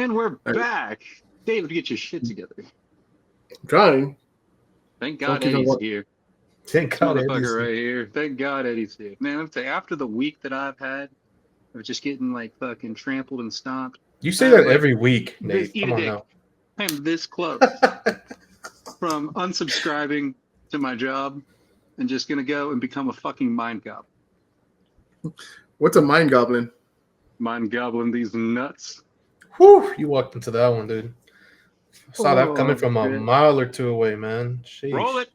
And we're back. David, get your shit together. I'm trying. Thank God Eddie's here. Thank God This Eddie's motherfucker here. right here. Thank God Eddie's here. Man, I'm saying, after the week that I've had of just getting like fucking trampled and stomped. You say that every week, This Nate. Come on now. I am this close from unsubscribing to my job and just gonna go and become a fucking mind goblin. What's a mind goblin? Mind goblin these nuts. Whew, you walked into that one, dude. I saw that coming from a shit. mile or two away, man. Sheesh. Roll it.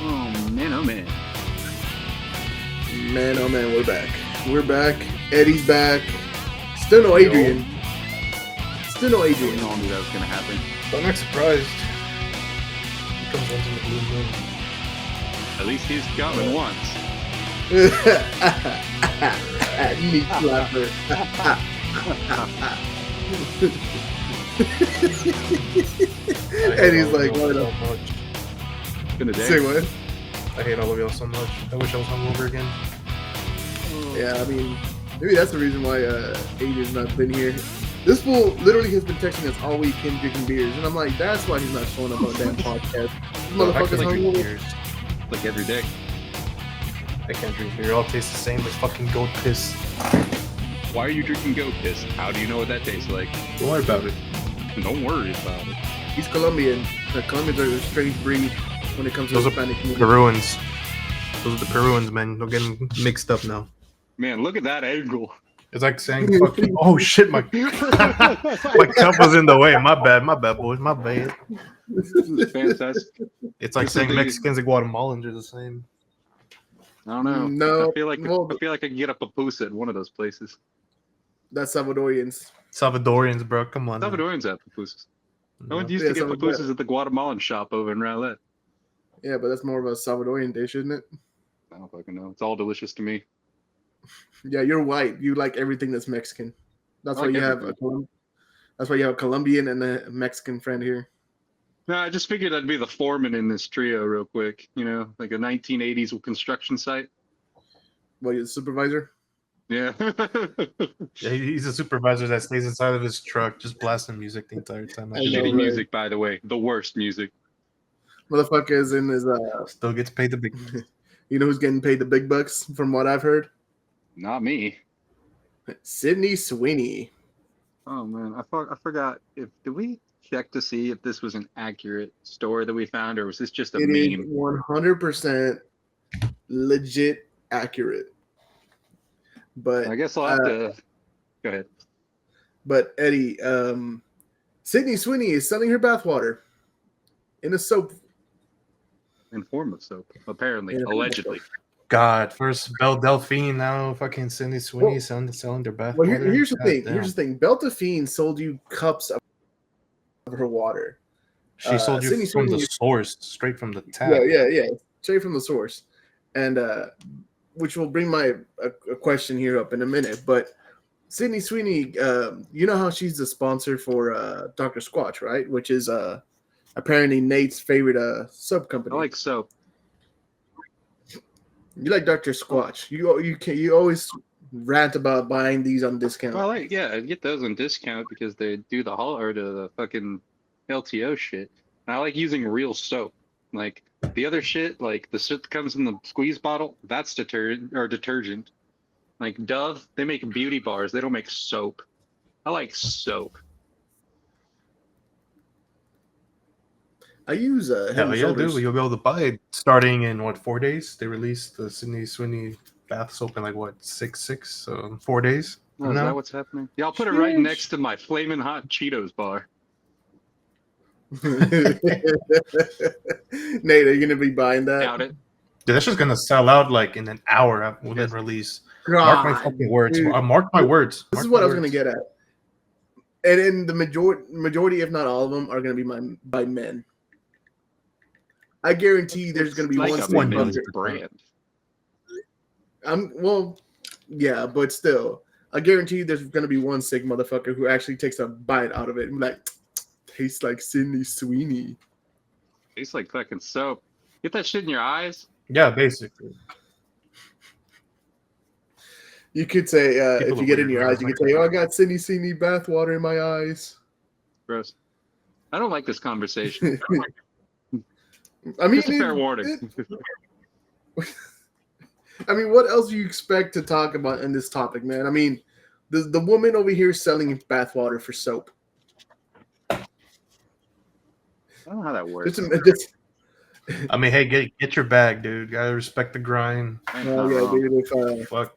Oh man. Man, oh man, we're back. We're back. Eddie's back. Still no Adrian. Still no Adrian. No one knew that was gonna happen. But I'm not surprised. He comes once in the blue moon. At least he's gotten once. Neat slapper. Eddie's like, what up? So gonna Say what? I hate all of y'all so much. I wish I was hungover again. Yeah, I mean, maybe that's the reason why Adrian's not been here. This fool literally has been texting us all weekend drinking beers, and I'm like, that's why he's not showing up on the damn podcast. This motherfucker's hungover. Beers. Like every day. I can't drink beer. It all tastes the same. It's fucking goat piss. Why are you drinking goat piss? How do you know what that tastes like? Don't worry about it. Don't worry about it. He's Colombian. The Colombians are a strange breed when it comes to Those are Hispanic community. Peruans. Those are the Peruans, man. They're getting mixed up now. Man, look at that angle. It's like saying fucking, oh shit, my my cup was in the way. My bad, boys. My bad. This is fantastic. It's like saying Mexicans and Guatemalans are the same. I don't know. No, I feel like I could get a pupusa at one of those places. That's Salvadorians. Salvadorians, bro. Come on. Salvadorians have pupusas. No. I went used to get pupusas at the Guatemalan shop over in Rowlett. Yeah, but that's more of a Salvadorian dish, isn't it? I don't fucking know. It's all delicious to me. Yeah, you're white. You like everything that's Mexican. That's why you have a Colombian and a Mexican friend here. No, I just figured I'd be the foreman in this trio real quick. You know, like a 1980s construction site. Well, you're the supervisor? Yeah. Yeah, he's a supervisor that stays inside of his truck just blasting music the entire time. I know, Shitty right? music, by the way. The worst music. Motherfucker is in his Still gets paid the big. you know who's getting paid the big bucks from what I've heard? Not me. Sydney Sweeney. Oh man, I forgot. Did we check to see if this was an accurate story that we found, or was this just a It is meme? 100% legit accurate. But I guess I'll have to go ahead. But Eddie, Sydney Sweeney is selling her bathwater in a soap. In form of soap, apparently, allegedly. God, first Belle Delphine, now fucking Sydney Sweeney selling their bath. Well, here's the thing. Damn. Here's the thing. Belle Delphine sold you cups of her water. She sold you Sydney from the Sweeney- source, straight from the tap. Yeah. Straight from the source. And which will bring my a question here up in a minute. But Sydney Sweeney, you know how she's the sponsor for Dr. Squatch, right? Which is apparently Nate's favorite soap company. I like soap. You like Dr. Squatch. You always rant about buying these on discount. Well, I get those on discount because they do the fucking LTO shit. And I like using real soap. Like the other shit, like the shit that comes in the squeeze bottle, that's detergent. Like Dove, they make beauty bars. They don't make soap. I like soap. I use Hell Head & yeah, Shoulders. dude. You'll be able to buy it starting in 4 days? They released the Sydney Sweeney bath soap in 6 so 4 days. Oh, is that what's happening? Yeah, I'll put it right next to my flaming hot Cheetos bar. Nate, are you gonna be buying that? Doubt it. Dude, that's just gonna sell out like in an hour within release. God, Mark my fucking words. dude. Mark my words. This is Mark what my I was gonna words. get at. And in the majority, if not all of them, are gonna be by men. I guarantee there's gonna be Like one a Steve men's Buster. brand. Well, Yeah, but still, I guarantee you there's gonna be one sick motherfucker who actually takes a bite out of it and like tastes like Sydney Sweeney. Tastes like fucking soap. Get that shit in your eyes. Yeah, basically. You could say People if you are get it in weird, your man. eyes, you could say, "Oh, I got Sydney Sweeney bathwater in my eyes." Gross. I don't like this conversation. I mean, Just a fair warning. I mean, what else do you expect to talk about in this topic, man? I mean, the woman over here selling bathwater for soap. I don't know how that works. I mean, hey, get your bag, dude. Gotta respect the grind. That's Oh not yeah, wrong. dude. If, Fuck.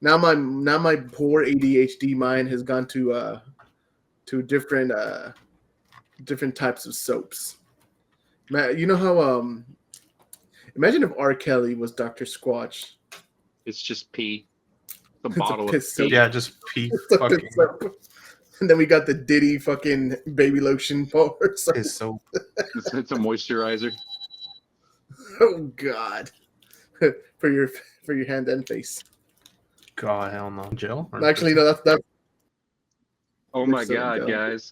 now my poor ADHD mind has gone to different different types of soaps. Man, you know how imagine if R. Kelly was Dr. Squatch. It's just pee. The It's a bottle of piss pee. soap. Yeah, just pee. It's a Fucking piss soap. And then we got the Diddy fucking baby lotion for soap. piss soap. It's a moisturizer. Oh God. for your hand and face. God, hell no. Gel? Or Actually, no, that's Oh my so god, dumb. guys.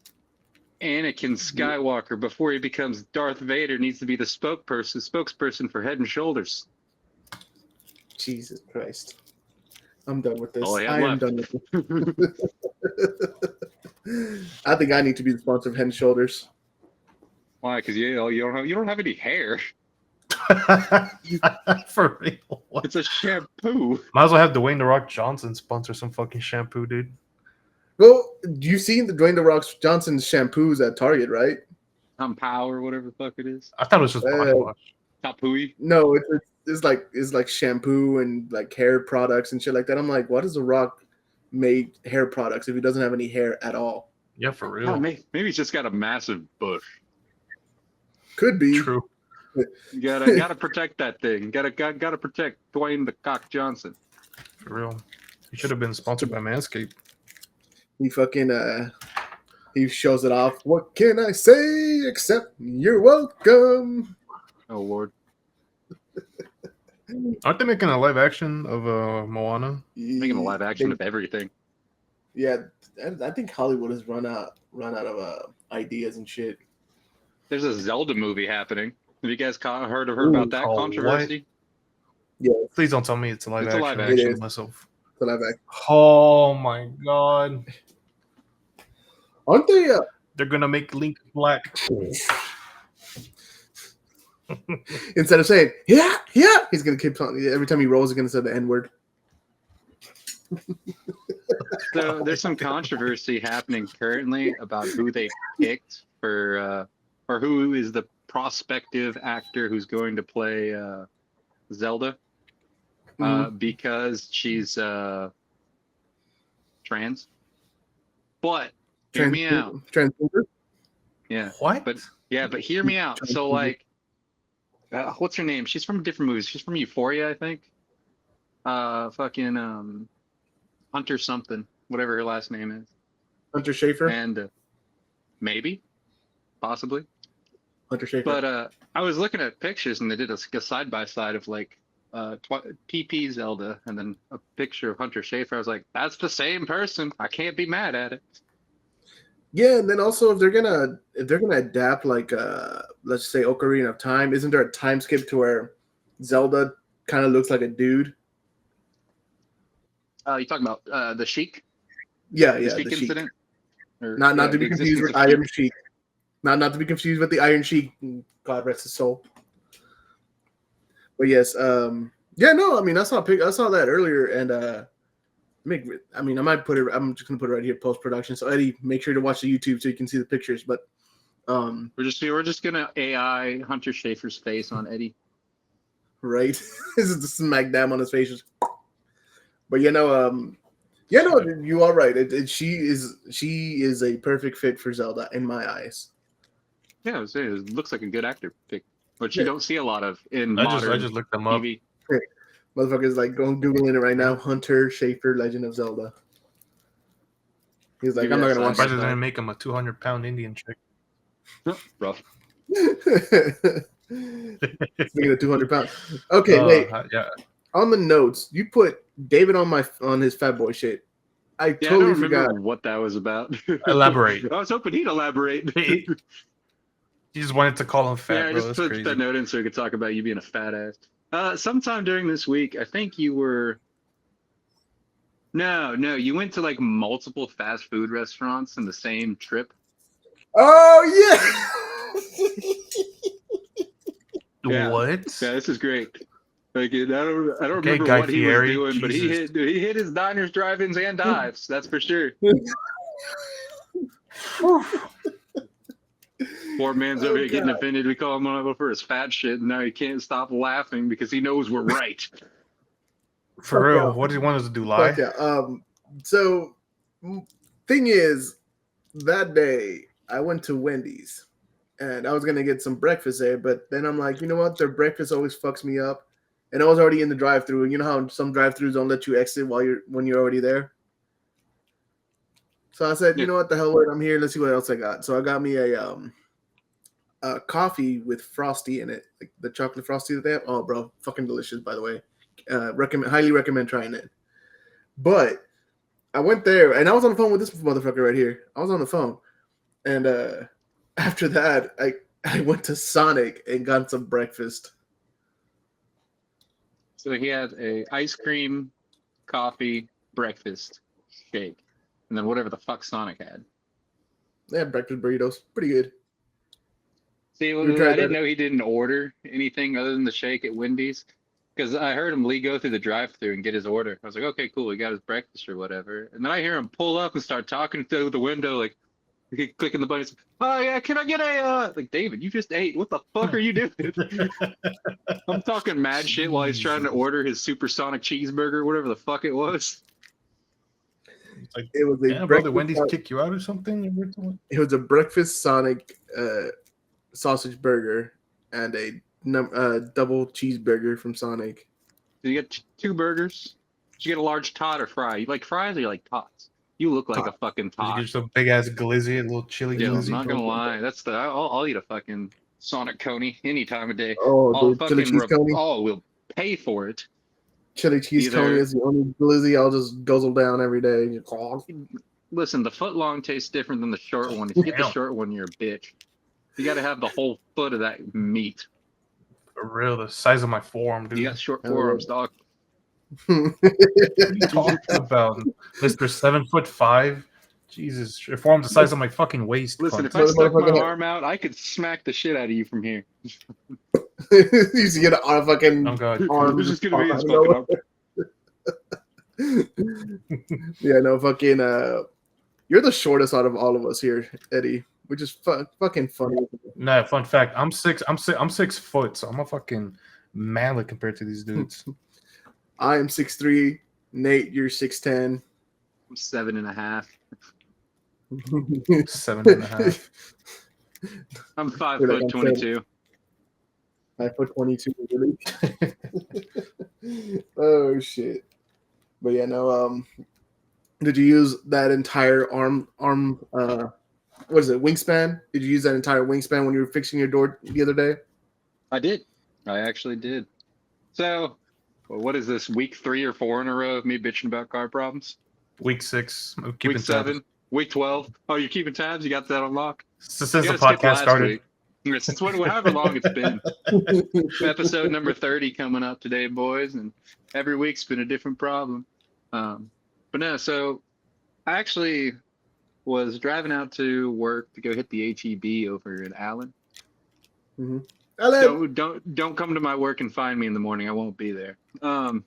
Anakin Skywalker, before he becomes Darth Vader, needs to be the spokesperson for Head and Shoulders. Jesus Christ. I'm done with this. All I have I am left. done with this. I think I need to be the sponsor of Head and Shoulders. Why? Because you don't have any hair. For real. What? It's a shampoo. Might as well have Dwayne The Rock Johnson sponsor some fucking shampoo, dude. Well, you've seen the Dwayne The Rock Johnson's shampoos at Target, right? Power, whatever the fuck it is. I thought it was just body wash. Tapui. No, it's like shampoo and like hair products and shit like that. I'm like, why does The Rock make hair products if he doesn't have any hair at all? Yeah, for real. Oh, maybe he's just got a massive bush. Could be. True. You gotta protect that thing. Gotta protect Dwayne the Cock Johnson. For real. He should have been sponsored by Manscaped. He fucking he shows it off. What can I say except you're welcome? Oh Lord. Aren't they making a live action of Moana? Making a live action of everything. Yeah, I think Hollywood has run out of ideas and shit. There's a Zelda movie happening. Have you guys heard about that oh, controversy? Yeah, Please don't tell me it's a live It's a action. live I'm action. shitting myself. so live action. Oh my god. Aren't they? They're gonna make Link black. Instead of saying yeah, he's gonna keep talking. Every time he rolls, he's gonna say the N word. So there's some controversy happening currently about who they picked for, or who is the prospective actor who's going to play Zelda, because she's trans. But hear me out. Transgender. Yeah. What? But hear me out. So like, what's her name? She's from different movies. She's from Euphoria, I think. Fucking Hunter something, whatever her last name is. Hunter Schafer. And maybe, possibly. Hunter Schafer. But I was looking at pictures and they did a side by side of like PP Zelda and then a picture of Hunter Schafer. I was like, that's the same person. I can't be mad at it. Yeah, and then also if they're gonna adapt like let's say Ocarina of Time, isn't there a time skip to where Zelda kind of looks like a dude? You talking about the Sheik? Yeah, The yeah, Sheik the Sheik. incident? Or, Not to the be confused existence with of Iron Sheik? Sheik. Not to be confused with the Iron Sheik. God rest his soul. But yes, yeah, no, I mean I saw that earlier, and I might put it. I'm just gonna put it right here post production. So Eddie, make sure to watch the YouTube so you can see the pictures. But we're just gonna AI Hunter Schafer's face on Eddie. right, this is the smack dab on his face. But no, you are right. She is a perfect fit for Zelda in my eyes. Yeah, I was saying, it looks like a good actor pick, which you Yeah. don't see a lot of in I modern just looked them up. TV. Motherfucker's like going Googling it right now. Hunter Schafer, Legend of Zelda. He's like, Maybe I'm not that's gonna I'm watch surprised they that. didn't make him a 200-pound Indian chick. Rough. Speaking of 200 pounds. Okay, wait. Yeah. on the notes, you put David on his fat boy shit. I Yeah, totally I don't remember forgot. what that was about. Elaborate. I was hoping he'd elaborate. He just wanted to call him fat, Yeah, I bro. just That's put crazy. that note in so we could talk about you being a fat ass. Sometime during this week, I think you were. No, you went to like multiple fast food restaurants in the same trip. Oh Yeah, What? yeah, this is great. Like, I don't Okay, remember Guy what he was Fieri. doing, but Jesus. he hit his diners, drive-ins, and dives. That's for sure. Poor man's over here getting God. offended. We call him over for his fat shit, and now he can't stop laughing because he knows we're right. For Fuck real. yeah. What did he want us to do? Fuck Lie? yeah. So thing is, that day I went to Wendy's and I was gonna get some breakfast there, but then I'm like, you know what? Their breakfast always fucks me up. And I was already in the drive-through. You know how some drive-throughs don't let you exit when you're already there. So I said, you know what? The hell with it, I'm here. Let's see what else I got. So I got me a coffee with frosty in it, like the chocolate frosty that they have. Oh, bro, fucking delicious, by the way. Highly recommend trying it. But I went there and I was on the phone with this motherfucker right here. I was on the phone, and after that, I went to Sonic and got some breakfast. So he had a ice cream, coffee, breakfast, shake, and then whatever the fuck Sonic had. They had breakfast burritos, pretty good. See, You I tried didn't that? know he didn't order anything other than the shake at Wendy's. Because I heard him go through the drive-through and get his order. I was like, okay, cool, he got his breakfast or whatever. And then I hear him pull up and start talking through the window, like clicking the buttons. Oh yeah, can I get a like David? You just ate. What the fuck are you doing? I'm talking mad shit while he's trying to order his supersonic cheeseburger, whatever the fuck it was. It's like, It was a yeah, bro, breakfast. did Wendy's kick you out or something? It was a breakfast Sonic sausage burger and a double cheeseburger from Sonic. So you get two burgers. Did you get a large tot or fry? You like fries or you like tots? You look like a fucking Did you tot. get some big ass glizzy, a little chili Yo, I'm glizzy? not gonna lie. That's I'll eat a fucking Sonic Coney any time of day. Oh, I'll dude, chili fucking cheese coney. oh, we'll pay for it. Chili cheese Either- coney is the only glizzy I'll just guzzle down every day. Listen, the foot long tastes different than the short one. If you get the Damn. short one, you're a bitch. You got to have the whole foot of that meat. For real, the size of my forearm, dude. You got short Oh, forearms, dog. What are you talking about, Mr. 7'5"? Jesus, your forearm's the size of my fucking waist. Listen, cunt. if I stuck my Motherfucker. arm out, I could smack the shit out of you from here. You used to get a fucking Oh god. arm. This is gonna be his I don't fucking know. arm. Yeah, no, fucking. You're the shortest out of all of us here, Eddie, which is fucking funny. Nah, fun fact. I'm 6 foot, so I'm a fucking manlet compared to these dudes. I am 6'3". Nate, you're 6'10". I'm 7.5. 7.5. I'm 5 You're like, foot I'm 22. 5'22", really. Oh shit! But yeah, no. Did you use that entire arm? What is it? Wingspan? Did you use that entire wingspan when you were fixing your door the other day? I did. I actually did. So, well, what is this? Week 3 or 4 in a row of me bitching about car problems? Week 6. I'm Week keeping 7, tabs. week 12. Oh, you're keeping tabs? You got that on lock? Since You the gotta skip podcast last started. week. Yeah, since however long it's been. Episode number 30 coming up today, boys, and every week's been a different problem. But no, so I actually was driving out to work to go hit the HEB over in Allen. Alan! Don't come to my work and find me in the morning. I won't be there. And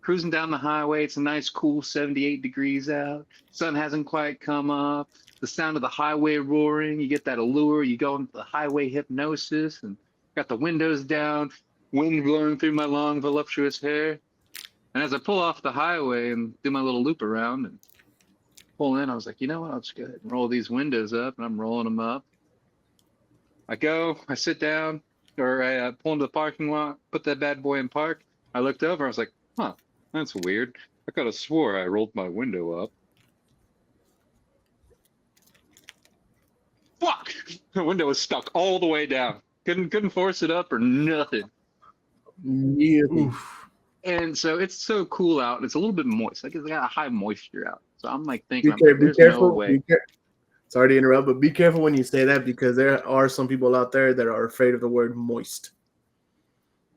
cruising down the highway, it's a nice cool 78 degrees out. Sun hasn't quite come up. The sound of the highway roaring, you get that allure, you go into the highway hypnosis, and got the windows down, wind blowing through my long voluptuous hair. And as I pull off the highway and do my little loop around and pull in, I was like, you know what, I'll just go ahead and roll these windows up, and I'm rolling them up. I sit down, or I pull into the parking lot, put that bad boy in park. I looked over, I was like, huh, that's weird. I could have swore I rolled my window up. Fuck! The window was stuck all the way down. Couldn't force it up or nothing. Really? Oof. And so it's so cool out. It's a little bit moist. Like it's got a high moisture out. So I'm like thinking, Be, I'm like, be there's no careful. way. Sorry to interrupt, but be careful when you say that because there are some people out there that are afraid of the word moist.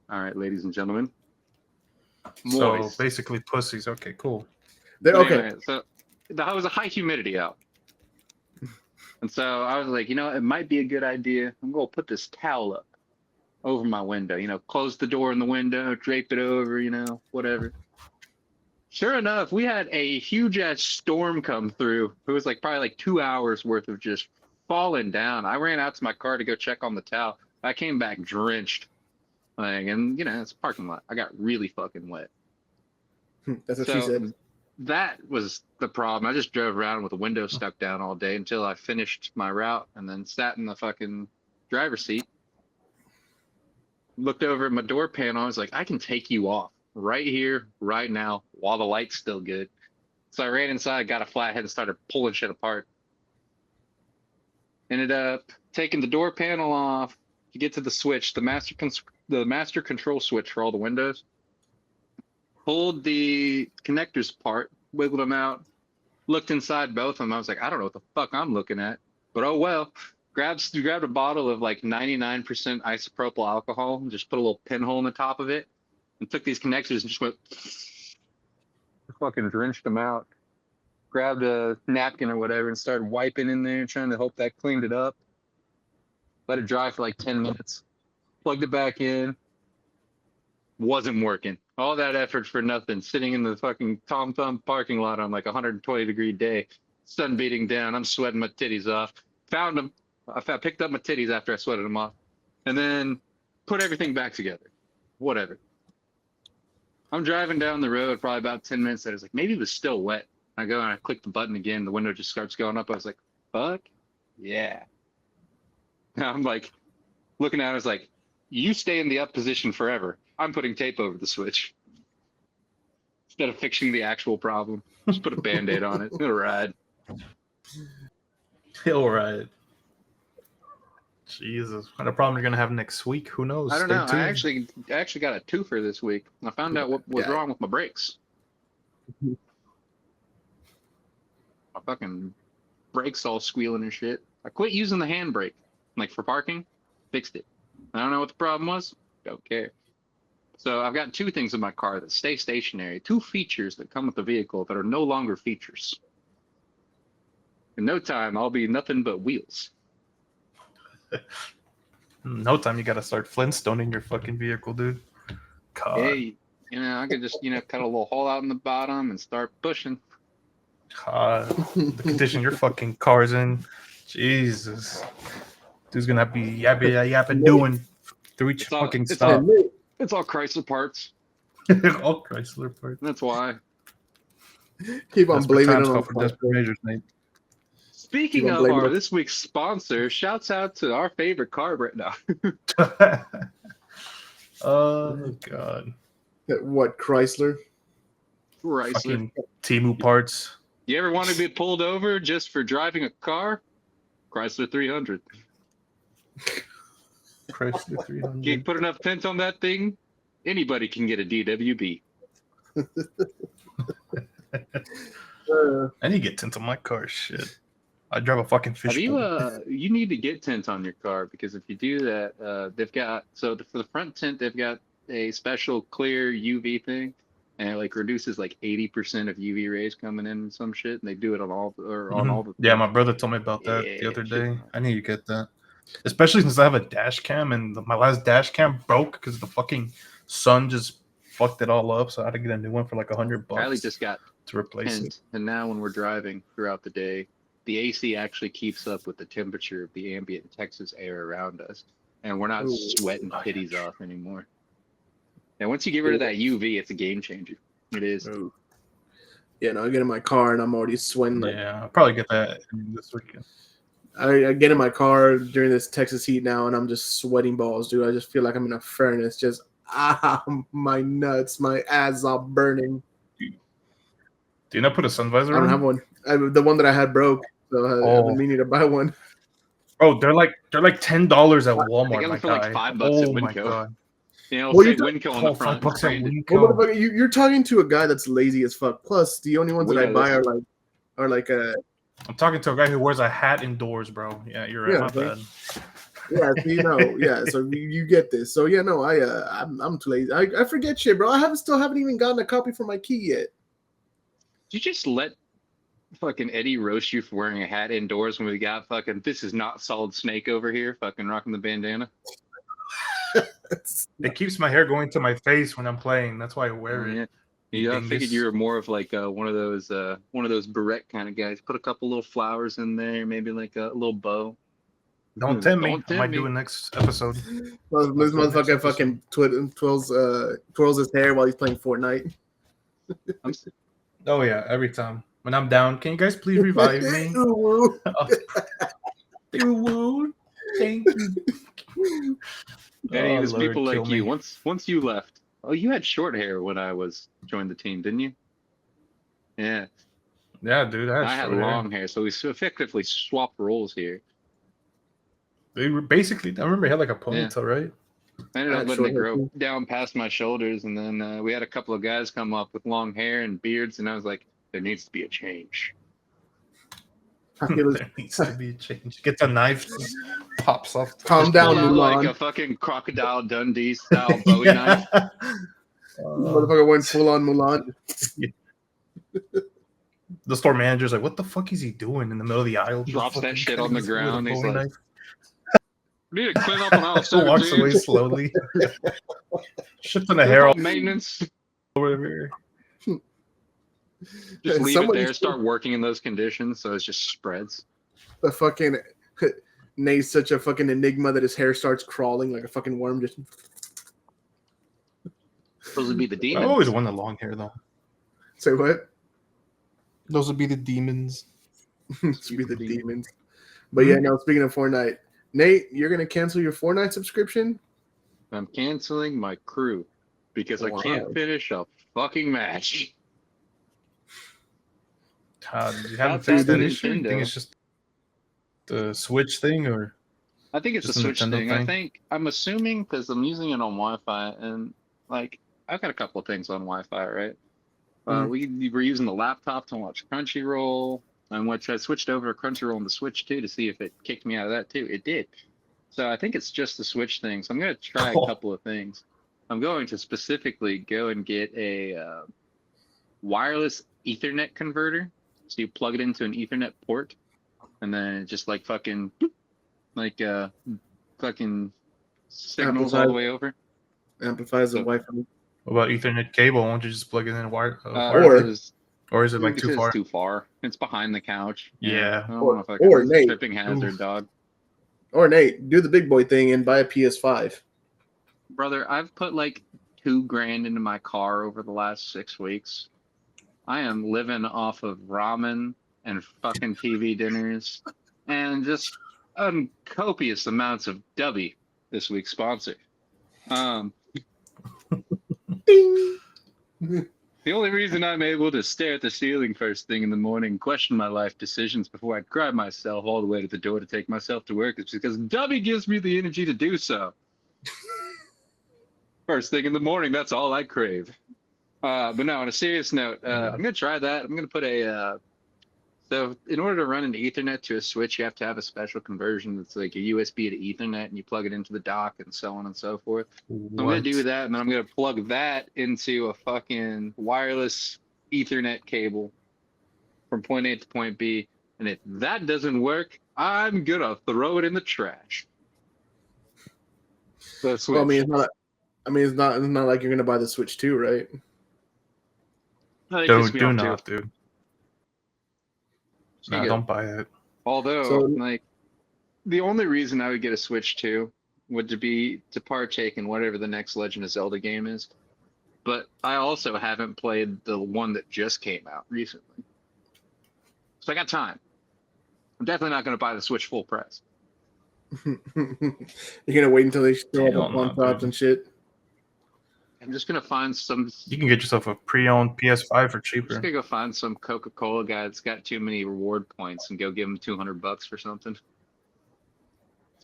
All right, ladies and gentlemen. So Moist. basically, pussies. Okay, cool. They're, But okay. anyway, so there was a high humidity out. And so I was like, you know, it might be a good idea. I'm going to put this towel up over my window, you know, close the door in the window, drape it over, you know, whatever. Sure enough, we had a huge ass storm come through. It was like probably like 2 hours worth of just falling down. I ran out to my car to go check on the towel. I came back drenched. Like, and you know, it's a parking lot. I got really fucking wet. That's what she So said. that was the problem. I just drove around with the window stuck down all day until I finished my route and then sat in the fucking driver's seat. Looked over at my door panel. I was like, I can take you off right here, right now, while the light's still good. So I ran inside, got a flathead, and started pulling shit apart. Ended up taking the door panel off. You get to the switch, the master control switch for all the windows. Pulled the connectors apart, wiggled them out, looked inside both of them. I was like, I don't know what the fuck I'm looking at, but oh well. Grabbed a bottle of like 99% isopropyl alcohol and just put a little pinhole in the top of it and took these connectors and just went fucking drenched them out. Grabbed a napkin or whatever and started wiping in there, trying to hope that cleaned it up. Let it dry for like 10 minutes. Plugged it back in. Wasn't working. All that effort for nothing. Sitting in the fucking Tom Thumb parking lot on like a 120-degree day. Sun beating down. I'm sweating my titties off. Found them. I picked up my titties after I sweated them off. And then put everything back together. Whatever. I'm driving down the road probably about 10 minutes later. It's like, maybe it was still wet. I go and I click the button again. The window just starts going up. I was like, fuck yeah. I'm like, looking at it, I was like, you stay in the up position forever. I'm putting tape over the switch. Instead of fixing the actual problem, just put a Band-Aid on it. It'll ride. All right. Jesus, what a problem you're gonna have next week? Who knows? I don't Stay know. tuned. I actually got a twofer this week. I found out what was wrong with my brakes. My fucking brakes all squealing and shit. I quit using the handbrake, like for parking. Fixed it. I don't know what the problem was. Don't care. So I've got two things in my car that stay stationary. Two features that come with the vehicle that are no longer features. In no time, I'll be nothing but wheels. No time, you gotta start Flintstoning your fucking vehicle, dude. God. Hey, you know, I could just, you know, cut a little hole out in the bottom and start pushing. God. The condition your fucking car's in. Jesus. Dude's gonna be yapping doing through each fucking stop. It's all Chrysler parts. All Chrysler parts. That's why. Keep on blaming it on for desperate measures, mate. Speaking of our this week's sponsor, shouts out to our favorite car right now. Oh God. What, Chrysler? Chrysler. Fucking Temu parts. You ever want to be pulled over just for driving a car? Chrysler 300. Chrysler 300. You put enough tint on that thing, anybody can get a DWB. I need to get tint on my car. Shit. I drive a fucking fish. Have you you need to get tint on your car because if you do that, they've got for the front tint they've got a special clear UV thing, and it like reduces like 80% of UV rays coming in and some shit. And they do it on all all the. Yeah, my brother told me about that the other day. I need to get that, especially since I have a dash cam and my last dash cam broke because the fucking sun just fucked it all up. So I had to get a new one for like $100. Kylie just got to replace it. And now when we're driving throughout the day, the AC actually keeps up with the temperature of the ambient Texas air around us, and we're not sweating titties off anymore. And once you get rid of that UV, it's a game changer. It is. Yeah, no, I get in my car and I'm already sweating. Yeah, I'll probably get that this weekend. I get in my car during this Texas heat now and I'm just sweating balls, dude. I just feel like I'm in a furnace. Just my nuts, my ass all burning. Do you not put a sun visor I don't on? have one. The one that I had broke, so I've been meaning to buy one. Oh, they're like $10 at Walmart. I got them for like $5 at Winco. God. You know, Well, say you're Winco on the front. $5 at branded. Well, Winco. motherfucker, you're talking to a guy that's lazy as fuck. Plus, the only ones that I buy are like I'm talking to a guy who wears a hat indoors, bro. Yeah, you're right. Yeah, My bro. bad. Yeah, yeah. So you get this. So yeah, no, I'm too lazy. I forget shit, bro. I still haven't even gotten a copy for my key yet. Did you just let fucking Eddie roast you for wearing a hat indoors when we got fucking this is not Solid Snake over here, fucking rocking the bandana? It keeps my hair going to my face when I'm playing. That's why I wear it. Yeah, I figured you were more of like one of those barrette kind of guys. Put a couple little flowers in there, maybe like a little bow. Don't tempt me. Don't I might tempt do it me. next episode. This motherfucker fucking twirls his hair while he's playing Fortnite. Oh yeah, every time when I'm down, can you guys please revive me? Thank you. Any of these Lord, people like me. you, once you left. Oh, you had short hair when I joined the team, didn't you? Yeah. Yeah, dude. I had long hair, so we effectively swapped roles here. They were basically. I remember he had like a ponytail, right? I ended up letting it grow down past my shoulders, and then we had a couple of guys come up with long hair and beards, and I was like, there needs to be a change. There needs to be a change. Gets a knife, just pops off. Calm down, Mulan. Mulan. Like a fucking Crocodile Dundee style Bowie knife. Motherfucker went full on Mulan. The store manager's like, "What the fuck is he doing in the middle of the aisle?" Drops that shit on the ground. He's like, like, "We need to clean up on aisle 17." walks away slowly. Shifting the hair off Maintenance. over here. Just leave it there. Start working in those conditions, so it just spreads. The fucking Nate's such a fucking enigma that his hair starts crawling like a fucking worm. Just those would be the demons. I always wanted long hair though. Say what? Those would be the demons. Those would be the demons. But yeah, no. Speaking of Fortnite, Nate, you're gonna cancel your Fortnite subscription? I'm canceling my crew because I can't finish a fucking match. You haven't fixed that issue? You think it's just the Switch thing, or? I think it's a Switch thing. I'm assuming because I'm using it on Wi-Fi, and like I've got a couple of things on Wi-Fi, right? We were using the laptop to watch Crunchyroll, and which I switched over to Crunchyroll on the Switch too to see if it kicked me out of that too. It did. So I think it's just the Switch thing. So I'm going to try a couple of things. I'm going to specifically go and get a wireless Ethernet converter. So you plug it into an Ethernet port, and then it just like fucking signals all the way over. Amplifies the Wi-Fi. What about Ethernet cable? Why don't you just plug it in wireless? Or is it like too far? It's too far. It's behind the couch. Yeah. I don't know if I can. Nate. Tripping hazard, dog. Or Nate, do the big boy thing and buy a PS5. Brother, I've put like $2,000 into my car over the last 6 weeks. I am living off of ramen and fucking TV dinners and just copious amounts of Dubby, this week's sponsor. Ding. The only reason I'm able to stare at the ceiling first thing in the morning, question my life decisions before I drive myself all the way to the door to take myself to work is because Dubby gives me the energy to do so. First thing in the morning, that's all I crave. But no, on a serious note, I'm going to try that. I'm going to put so in order to run an Ethernet to a switch, you have to have a special conversion that's like a USB to Ethernet, and you plug it into the dock and so on and so forth. I'm going to do that, and then I'm going to plug that into a fucking wireless Ethernet cable from point A to point B. And if that doesn't work, I'm going to throw it in the trash. The Switch. Well, it's not like you're going to buy the Switch 2, right? Do not, dude. No, don't buy it. Although, the only reason I would get a Switch 2 would be to partake in whatever the next Legend of Zelda game is. But I also haven't played the one that just came out recently. So I got time. I'm definitely not going to buy the Switch full price. You're going to wait until they show up on tops and shit? I'm just going to find some... You can get yourself a pre-owned PS5 for cheaper. I'm just going to go find some Coca-Cola guy that's got too many reward points and go give him $200 for something.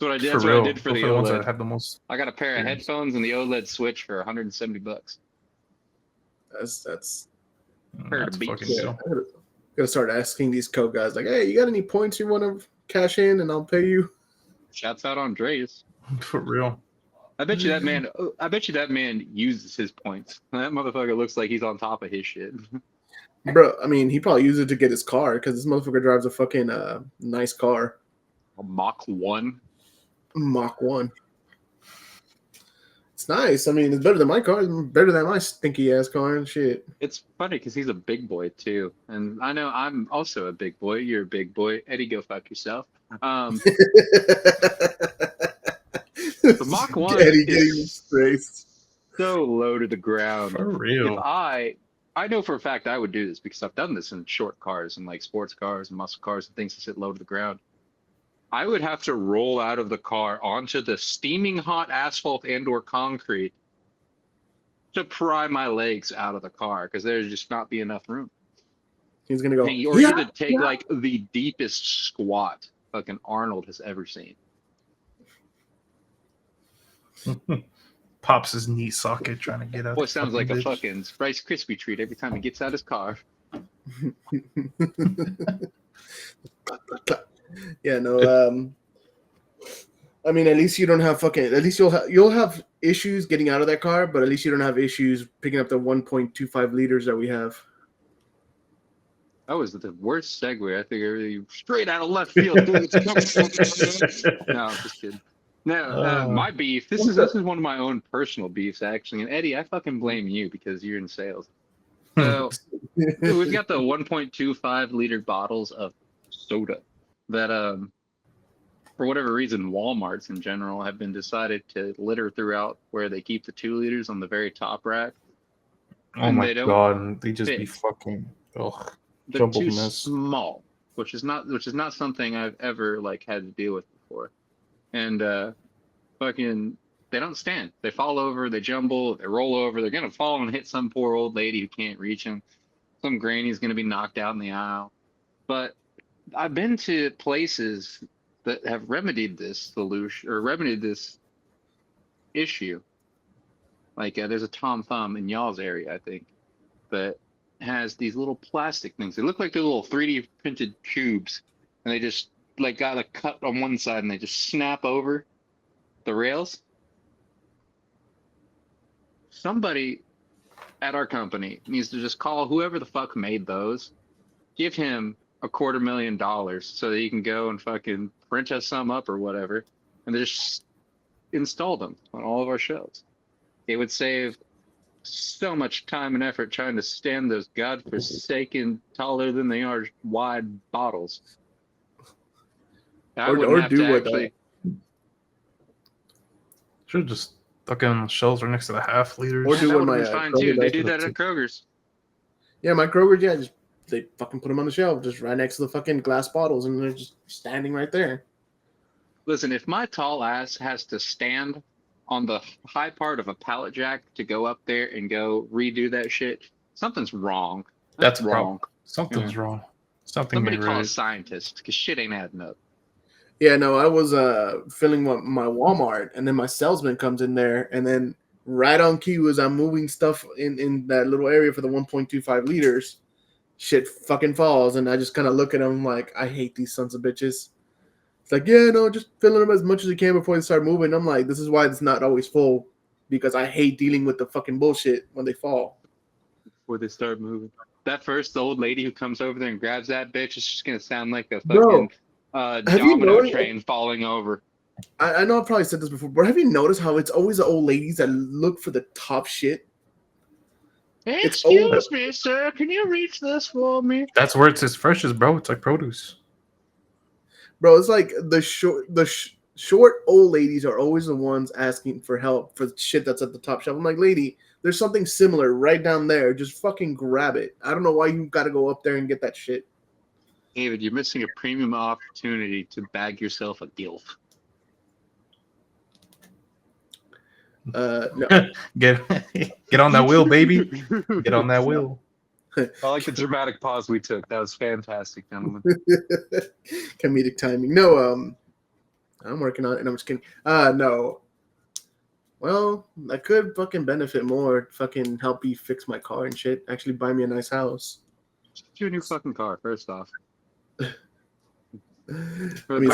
That's what I did. For That's what real. I did for Those the are the ones OLED. that have the most. I got a pair of Yes. headphones and the OLED switch for $170. That's Pair That's of fucking Beats. yeah. deal. Gotta start asking these code guys like, hey, you got any points you want to cash in, and I'll pay you. Shouts out Andreas. For real. I bet you that man. I bet you that man uses his points. That motherfucker looks like he's on top of his shit. Bro, I mean, he probably used it to get his car because this motherfucker drives a fucking nice car, A Mach 1. Mach 1. It's nice. I mean, it's better than my car. It's better than my stinky ass car and shit. It's funny because he's a big boy too, and I know I'm also a big boy. You're a big boy, Eddie. Go fuck yourself. The Mach 1 Eddie getting is disgraced. so low to the ground. For If real. I know for a fact I would do this because I've done this in short cars and like sports cars and muscle cars and things that sit low to the ground. I would have to roll out of the car onto the steaming hot asphalt and/or concrete to pry my legs out of the car because there'd just not be enough room. He's gonna go. Or you had to take like the deepest squat fucking Arnold has ever seen. Pops his knee socket trying to get out. Boy, the sounds like a bitch. fucking Rice Krispie treat every time he gets out his car. Yeah, no. I mean, at least you don't have fucking. At least you'll have issues getting out of that car, but at least you don't have issues picking up the 1.25 liters that we have. That was the worst segue. I think really straight out of left field. Dude. No, I'm just kidding. No, my beef. This is one of my own personal beefs actually. And Eddie, I fucking blame you because you're in sales. So we've got the 1.25 liter bottles of soda that for whatever reason Walmarts in general have been decided to litter throughout where they keep the 2 liters on the very top rack. Oh And my they don't god, they just be fit. fucking ugh, They're jumbled too mess. small, which is not something I've ever like had to deal with before. And fucking they don't stand. They fall over, they jumble, they roll over, they're gonna fall and hit some poor old lady who can't reach them. Some granny's gonna be knocked out in the aisle. But I've been to places that have remedied this solution or remedied this issue. Like there's a Tom Thumb in y'all's area, I think, that has these little plastic things. They look like they're little 3D printed cubes, and they just like got a cut on one side, and they just snap over the rails. Somebody at our company needs to just call whoever the fuck made those, give him $250,000 so that he can go and fucking print us some up or whatever, and just install them on all of our shelves. It would save so much time and effort trying to stand those godforsaken, taller than they are wide bottles. I wouldn't have to actually. Should have just stuck it on the shelves right next to the half liters. Or Yeah, do that what would my, have been fine Kroger too. They does do with that it, at Kroger's. Yeah, my Kroger, yeah, just they fucking put them on the shelf, just right next to the fucking glass bottles, and they're just standing right there. Listen, if my tall ass has to stand on the high part of a pallet jack to go up there and go redo that shit, something's wrong. That's wrong. Something's wrong. Something Somebody ain't call a right. scientist because shit ain't adding up. Yeah, no, I was filling my Walmart, and then my salesman comes in there, and then right on cue as I'm moving stuff in that little area for the 1.25 liters, shit fucking falls, and I just kind of look at him like, I hate these sons of bitches. It's like, yeah, no, just filling them as much as you can before they start moving. I'm like, this is why it's not always full, because I hate dealing with the fucking bullshit when they fall. Before they start moving. That first old lady who comes over there and grabs that bitch, it's just gonna sound like a Bro, fucking have you domino noticed- train falling over. I know I've probably said this before, but have you noticed how it's always the old ladies that look for the top shit? It's Excuse me, sir. Can you reach this for me? That's where it's as fresh as, bro. It's like produce. Bro, it's like the short old ladies are always the ones asking for help for shit that's at the top shelf. I'm like, lady, there's something similar right down there. Just fucking grab it. I don't know why you got to go up there and get that shit. David, you're missing a premium opportunity to bag yourself a gilf. No. Get on that wheel, baby. Get on that wheel. I like the dramatic pause we took. That was fantastic, gentlemen. Comedic timing. No, I'm working on it. And I'm just kidding. No. Well, I could fucking benefit more. Fucking help you fix my car and shit. Actually, buy me a nice house. Just get you a new fucking car, first off. I mean,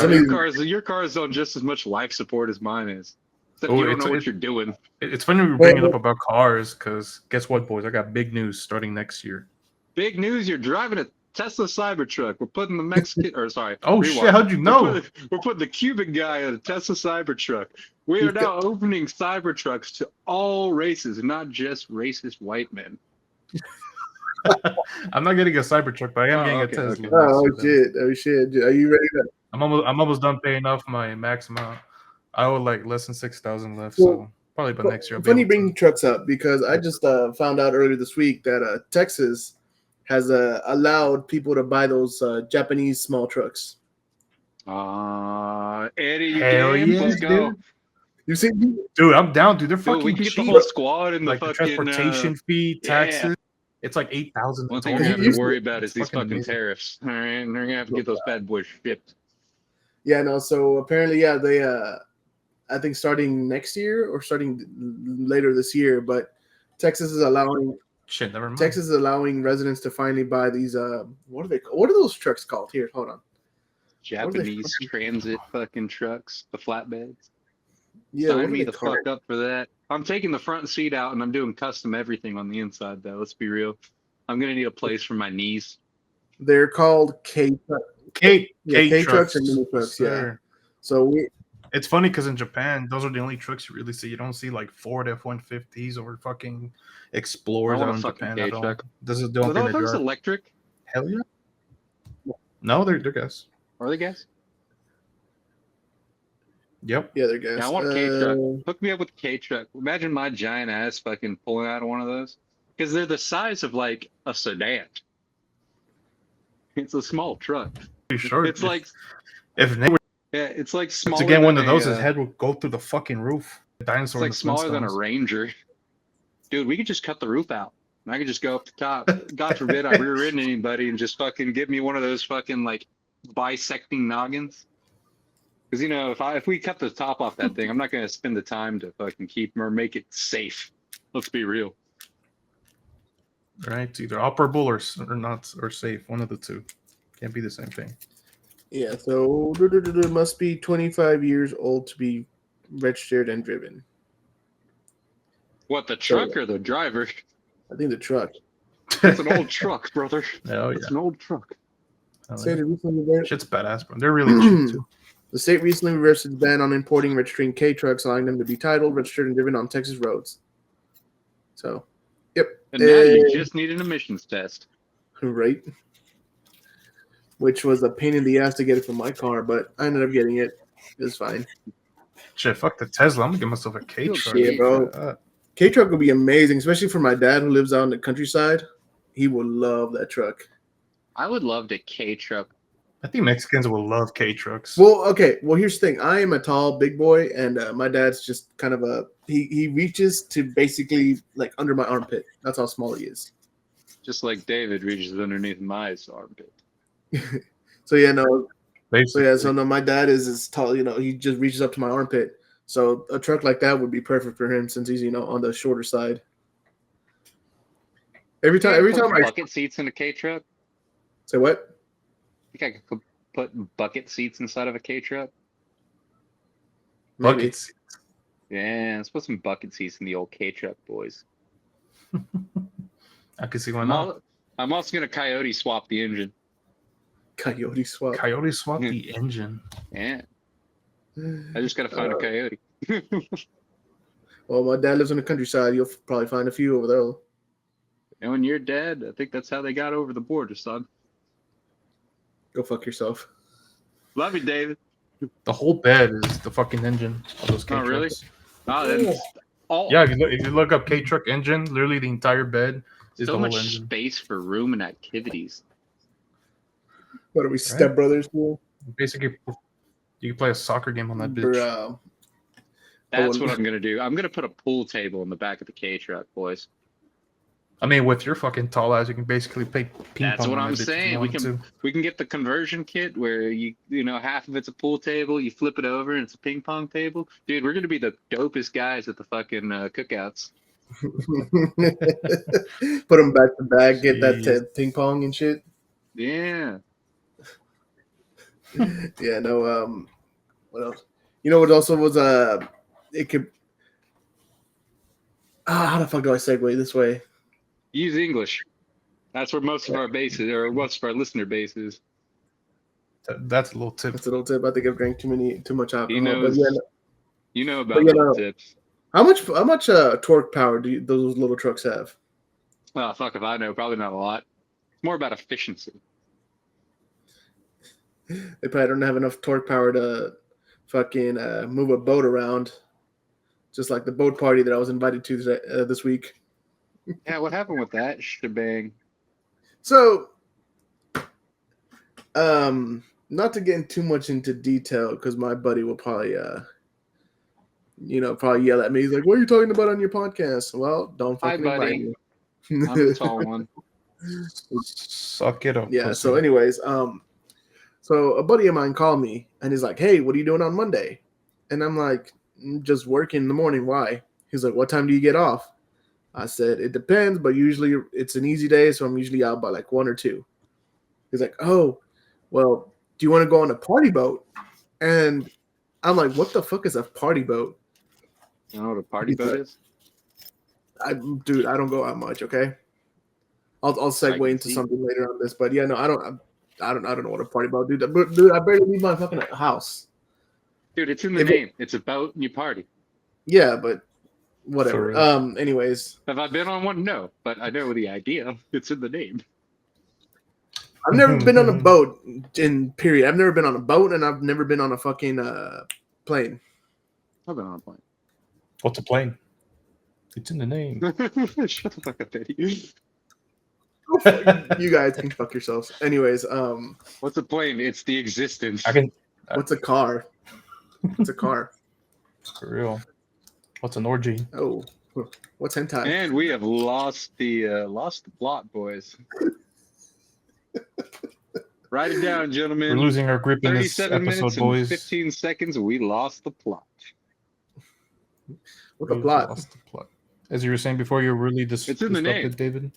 Your car is on just as much life support as mine is. Except Oh, you don't know what you're doing. It's funny we bring it up about cars because guess what, boys? I got big news starting next year. Big news! You're driving a Tesla Cybertruck. We're putting the Mexican, or sorry. Oh rewind. shit! How'd you know? We're putting the Cuban guy in a Tesla Cybertruck. We are now opening Cybertrucks to all races, not just racist white men. I'm not getting a Cybertruck, but I am getting a Tesla. Okay. Oh shit! Are you ready? I'm almost done paying off my max amount. I owe like less than 6,000 left, Well, so probably by next year. Funny bringing trucks up because I just found out earlier this week that Texas has allowed people to buy those Japanese small trucks. Eddie, Hell yeah, let's go. dude. You see, Dude, I'm down, dude. They're fucking we can get cheap. the whole squad and Like the the fucking transportation fee, taxes. Yeah. It's like 8,000. One thing you're gonna have to worry about is It's these fucking amazing. tariffs. All right, and they're gonna have to get those bad boys shipped. Yeah, no. So apparently, yeah, they I think starting next year or starting later this year, but Texas is allowing Shit, never mind. Texas is allowing residents to finally buy these. What are they? What are those trucks called? Here, hold on. Japanese transit fucking trucks, the flatbeds. Yeah, Sign me the fuck up for that. I'm taking the front seat out and I'm doing custom everything on the inside though. Let's be real. I'm gonna need a place for my knees. They're called K trucks and mini trucks. Yeah. Sir. So It's funny because in Japan, those are the only trucks you really see. You don't see like Ford F-150s or fucking Explorers out in Japan at all. This is the only thing they drive. Electric? Hell yeah. No, they're gas. Are they gas? Yep. Yeah, they're gas. Yeah, I want a K truck. Hook me up with a K truck. Imagine my giant ass fucking pulling out of one of those. Because they're the size of like a sedan. It's a small truck. Sure. It's like it's like smaller. To get one of those, his head will go through the fucking roof. The dinosaur. It's like smaller than a Ranger. Dude, we could just cut the roof out. And I could just go up the top. God forbid I rear-end anybody and just fucking give me one of those fucking like bisecting noggins. Because you know, if we cut the top off that thing, I'm not gonna spend the time to fucking keep or make it safe. Let's be real. Right, it's either operable or not or safe. One of the two. Can't be the same thing. Yeah, so must be 25 years old to be registered and driven. What, the truck or the driver? I think the truck. It's an old truck, brother. Oh, It's an old truck. Shit's badass, bro. They're really cheap too. The state recently reversed its ban on importing and registering K trucks, allowing them to be titled, registered, and driven on Texas roads. So, yep. And now you just need an emissions test. Right. Which was a pain in the ass to get it from my car, but I ended up getting it. It was fine. Shit, fuck the Tesla. I'm gonna get myself a K truck. Yeah, bro. K truck would be amazing, especially for my dad who lives out in the countryside. He would love that truck. I would love a K truck. I think Mexicans will love K trucks. Well, okay. Well, here's the thing. I am a tall, big boy, and my dad's just kind of he reaches to basically like under my armpit. That's how small he is. Just like David reaches underneath my armpit. So yeah, no. Basically. So no, my dad is tall. You know, he just reaches up to my armpit. So a truck like that would be perfect for him since he's on the shorter side. Every time bucket seats in a K truck. Say what? I think I could put bucket seats inside of a K truck. Buckets. Yeah, let's put some bucket seats in the old K truck, boys. I can see why not. I'm also gonna coyote swap the engine. Coyote swap. Coyote swap the engine. Yeah. I just gotta find a coyote. Well, my dad lives in the countryside. You'll probably find a few over there. And when you're dead, I think that's how they got over the border, son. Go fuck yourself. Love you, David. The whole bed is the fucking engine of those K trucks. Oh, really? Oh, then yeah, if you look up K truck engine, literally the entire bed is so the whole much engine. Space for room and activities. What are we, stepbrothers? Basically, you can play a soccer game on that bitch. Bro. That's what I'm gonna do. I'm gonna put a pool table in the back of the K truck, boys. I mean, with your fucking tall ass, you can basically play ping That's pong. what on I'm that bitch if you saying. wanted We can get the conversion kit where you know half of it's a pool table, you flip it over and it's a ping pong table. Dude, we're gonna be the dopest guys at the fucking cookouts. Put them back to back, get that Jeez. ping pong and shit. Yeah. Yeah, no. What else? You know what also was it could. How the fuck do I segue this way? Use English. That's where most of our base is, or most of our listener base is. That's a little tip. That's a little tip. I think I've drank too much alcohol. He knows. But yeah, no. You know But about yeah, little no. tips. How much torque power do those little trucks have? Oh, fuck if I know. Probably not a lot. It's more about efficiency. They probably don't have enough torque power to fucking move a boat around, just like the boat party that I was invited to this week. Yeah, what happened with that shebang? So, not to get too much into detail, because my buddy will probably, probably yell at me. He's like, "What are you talking about on your podcast?" Well, don't Hi, fucking invite buddy. me. I'm the tall one. Suck it up. Yeah. Pussy. So, anyways, so a buddy of mine called me and he's like, "Hey, what are you doing on Monday?" And I'm like, "Just working in the morning. Why?" He's like, "What time do you get off?" I said, "It depends, but usually it's an easy day, so I'm usually out by like 1 or 2. He's like, "Oh, well, do you want to go on a party boat?" And I'm like, "What the fuck is a party boat?" You know what a party boat is? Dude, I don't go out much. Okay, I'll segue into see. something later on this, but yeah, no, I don't know what a party boat, dude. Dude, I barely leave my fucking house. Dude, it's in the name. It's a boat and you party. Yeah, but For whatever. real. Anyways, Have I been on one? No, but I know the idea. It's in the name. I've never been on a boat in period. I've never been on a boat, and I've never been on a fucking plane. I've been on a plane. What's a plane? It's in the name. Shut the fuck up, Eddie. You guys can fuck yourselves. Anyways, What's a plane? It's the existence. I can. what's a car? What's a car? For real. What's an orgy? Oh, what's hentai? And we have lost the plot, boys. Write it down, gentlemen. We're losing our grip in this 37 minutes episode, and boys. 15 seconds. We lost the plot. What the We've plot? lost the plot. As you were saying before, you're really It's in the name. David.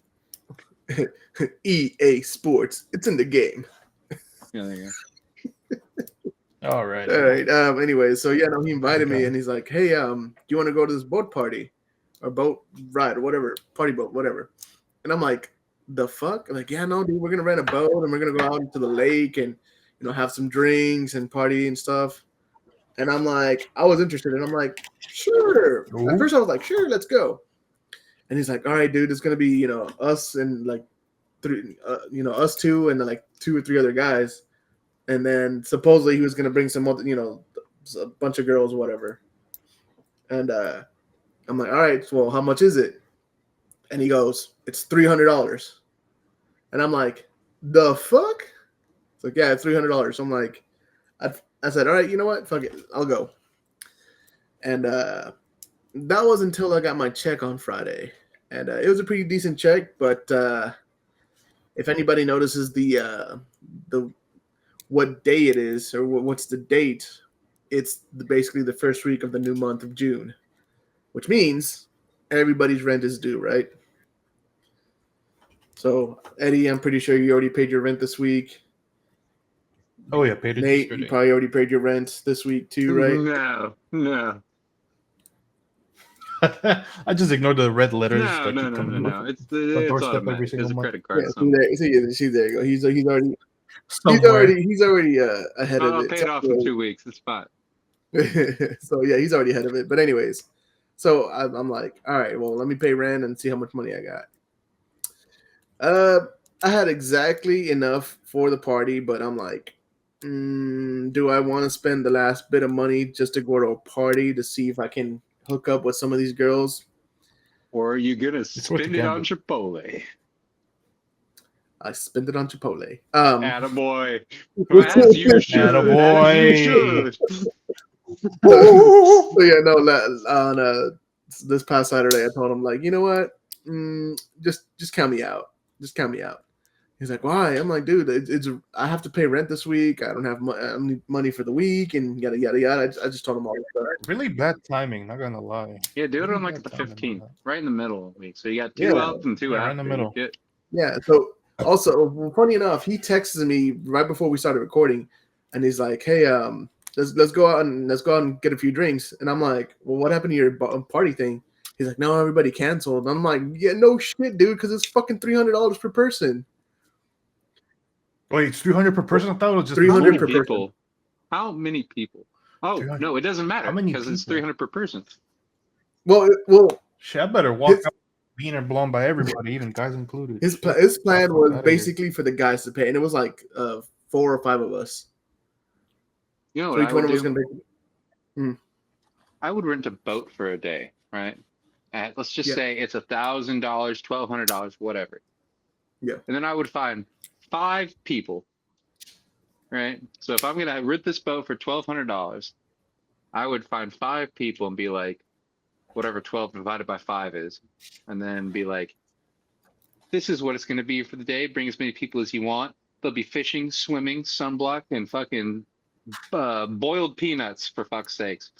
EA Sports. It's in the game. Yeah, there you All right. All right. Anyways, so yeah, no, he invited me, and he's like, "Hey, do you want to go to this boat party, or boat ride, or whatever, party boat, whatever?" And I'm like, "The fuck?" I'm like, "Yeah, no, dude, we're gonna rent a boat, and we're gonna go out into the lake, and have some drinks and party and stuff." And I'm like, I was interested, and I'm like, "Sure." Ooh. At first, I was like, "Sure, let's go." And he's like, "All right, dude, it's gonna be us and like three, us two and then like 2 or 3 other guys." And then supposedly he was gonna bring some other, a bunch of girls or whatever. And I'm like, all right, well, how much is it? And he goes, it's $300. And I'm like, the fuck? It's like, yeah, it's $300. So I'm like, I said, all right, you know what? Fuck it, I'll go. And that was until I got my check on Friday, and it was a pretty decent check. But if anybody notices the what day it is, or what's the date, it's basically the first week of the new month of June, which means everybody's rent is due, right? So, Eddie, I'm pretty sure you already paid your rent this week. Oh yeah, paid it Nate, yesterday. you probably already paid your rent this week too, right? No. I just ignored the red letters. that keep coming No. up. It's doorstep automatic. every single There's a month. credit card. Yeah, somewhere. see there you go. He's already Somewhere. he's already ahead of I'll it. pay it off in 2 weeks. It's fine. So yeah, he's already ahead of it. But anyways, so I'm like, all right, well, let me pay rent and see how much money I got. I had exactly enough for the party, but I'm like, do I want to spend the last bit of money just to go to a party to see if I can hook up with some of these girls? Or are you gonna worth the spend it on gamble. Chipotle? I spent it on Chipotle. Attaboy. As you should. Attaboy. As you should. So yeah, no. On this past Saturday, I told him like, you know what? just count me out. Just count me out. He's like, why? I'm like, dude, I have to pay rent this week. I don't have money for the week, and yada yada yada. I just told him all this stuff. Really bad timing. Not gonna lie. Yeah, do it Really on like bad the timing on 15th, that. right in the middle of the week. So you got two up and two Yeah, after. right in the middle. Yeah. So also, funny enough, he texted me right before we started recording, and he's like, hey, let's go out and get a few drinks. And I'm like, well, what happened to your party thing? He's like, no, everybody canceled. And I'm like, yeah, no shit, dude, because it's fucking $300 per person. Wait, it's 300 per person. I thought it was just 300 per people. person. How many people? Oh 300. no, it doesn't matter How many because it's people? 300 per person. Well, shit, I better walk out being blown by everybody, even guys included. his plan was outta basically for the guys to pay, and it was like 4 or 5 of us. You know So what each I one would of us do? gonna pay. I would rent a boat for a day, right? Let's just Yeah. say it's $1,000, $1,200, whatever. Yeah. And then I would find 5 people, right? So if I'm gonna rent this boat for $1,200, I would find 5 people and be like, whatever 12 divided by 5 is, and then be like, this is what it's gonna be for the day. Bring as many people as you want. They'll be fishing, swimming, sunblock, and fucking boiled peanuts, for fuck's sakes.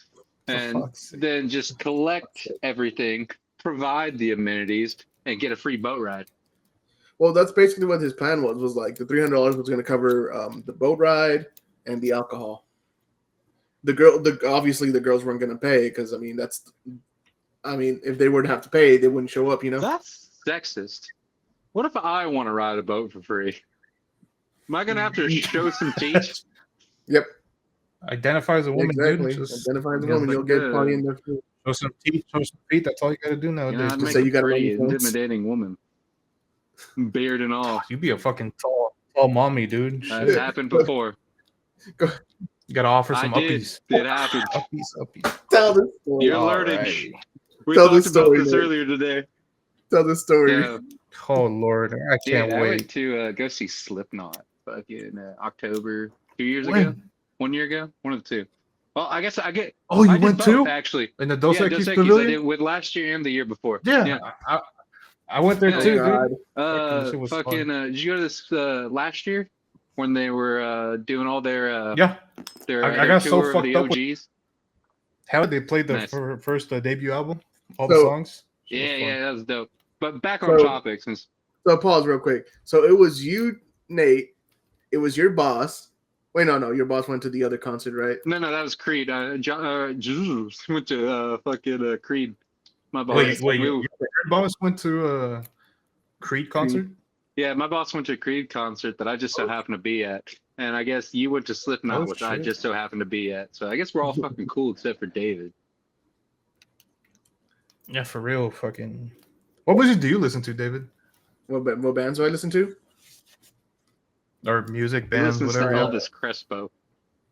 And then just collect everything, provide the amenities, and get a free boat ride. Well, that's basically what his plan was. Was like the $300 was going to cover the boat ride and the alcohol. Obviously the girls weren't going to pay because if they were to have to pay, they wouldn't show up. You know, That's sexist. What if I want to ride a boat for free? Am I gonna have to show some teeth? Yep. Identify as a woman, Exactly. dude. Just Identify as a Yeah, woman, but you'll get party in there. show some teeth, show some feet. That's all you gotta do nowadays. Yeah, I'd Just make say a you got a pretty OnlyFans. intimidating woman, beard and all. You be a fucking tall mommy, dude. That's Shit. happened before. You gotta offer I some did. uppies. It happened. Uppies. Tell this story. You're All learning. right. We Tell talked this about story, this Nate. earlier today. Tell this story. Yeah, Oh Lord, I can't dude, I went wait. to go see Slipknot fucking October 2 years ago, When? 1 year ago, one of the two. Well, I guess I get. Oh, you I did went both, too? actually. In the Dos Yeah, Equis Dos Equis. I Pavilion? did with last year and the year before. Yeah, I went there Yeah. too, God. dude. Fucking shit was Fucking. fun. Did you go to this last year when they were doing all their Yeah, their, I their got so tour of fucked the up with- OGs? how did they play the Nice. first debut album? All the So- songs. Shit was Yeah, fun. yeah, that was dope. But back on So- topic, since So pause real quick. So it was you, Nate. It was your boss. Wait, no. Your boss went to the other concert, right? no, that was Creed. Went to fucking Creed. My boss. Wait, We- your boss went to a Creed concert? Yeah, my boss went to a Creed concert that I just so happened to be at, and I guess you went to Slipknot, Oh, which I shit. just so happened to be at. So I guess we're all fucking cool except for David. Yeah, for real. Fucking. What music do you listen to, David? What bands do I listen to? Or music, He bands, listens to whatever. Elvis Crespo.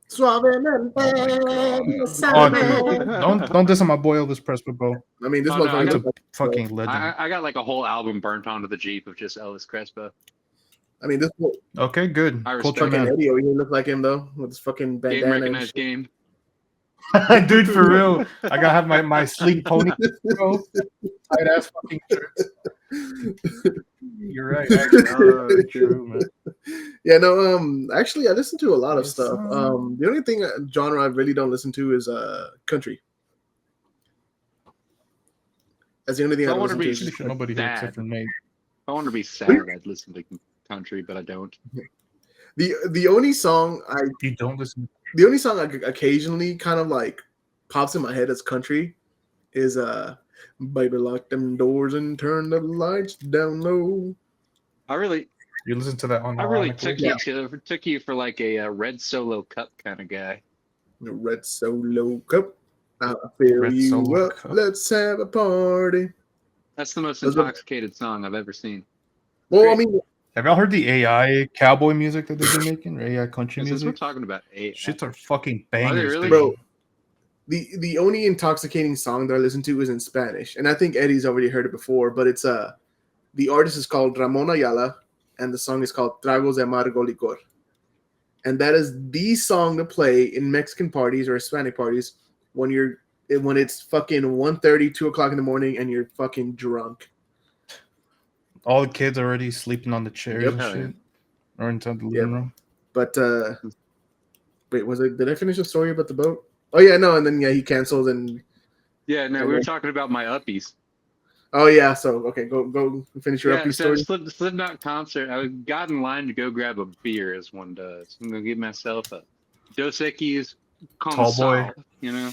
Suavemente. Oh, dude, don't diss on my boy Elvis Presley, bro. I mean, this Oh, no, I motherfucker. He's got- a fucking legend. I got like a whole album burnt onto the Jeep of just Elvis Crespo. This Okay, good. I Culture respect fucking man. Eddie over here look like him though, with his fucking Game bandana. and recognized shit. game. Dude, for real. I gotta have my sleek pony, bro. Tight ass fucking shirts. You're right. Actually. True, man. Yeah, no. Actually, I listen to a lot of Yes, stuff. son. The only thing genre I really don't listen to is country. That's the only thing I I wanna listen be- to. Pretty sure nobody here except for Nate. I want to be sad. I'd listen to country, but I don't. The only song You don't listen. the only song I occasionally kind of like pops in my head as country is "Baby Lock Them Doors and Turn the Lights Down Low." I really You listen to that on. I really took you for like a Red Solo Cup kind of guy. The Red Solo Cup. I'll fill Red you Solo up. Cup. Let's have a party. That's the most Those are- intoxicated song I've ever seen. Well, I mean, Have y'all heard the AI cowboy music that they've been making? Or AI country Since we're music? talking about AI, Shits are fucking bangers, really? dude. bro, the only intoxicating song that I listen to is in Spanish, and I think Eddie's already heard it before. But it's the artist is called Ramon Ayala, and the song is called Tragos de Amargo Licor, and that is the song to play in Mexican parties or Hispanic parties when it's fucking 1:30, 2 o'clock in the morning, and you're fucking drunk. All the kids already sleeping on the chairs Yep. and Hell yeah. shit, or inside the living room. But wait, was it? Did I finish the story about the boat? Oh yeah, no. And then he canceled and. Yeah, no, And we were then- talking about my uppies. Oh yeah, so okay, go finish your Yeah, upbeat so story. Slipknot concert. I got in line to go grab a beer, as one does. I'm gonna get myself a Dos Equis Tall boy. Consal, you know.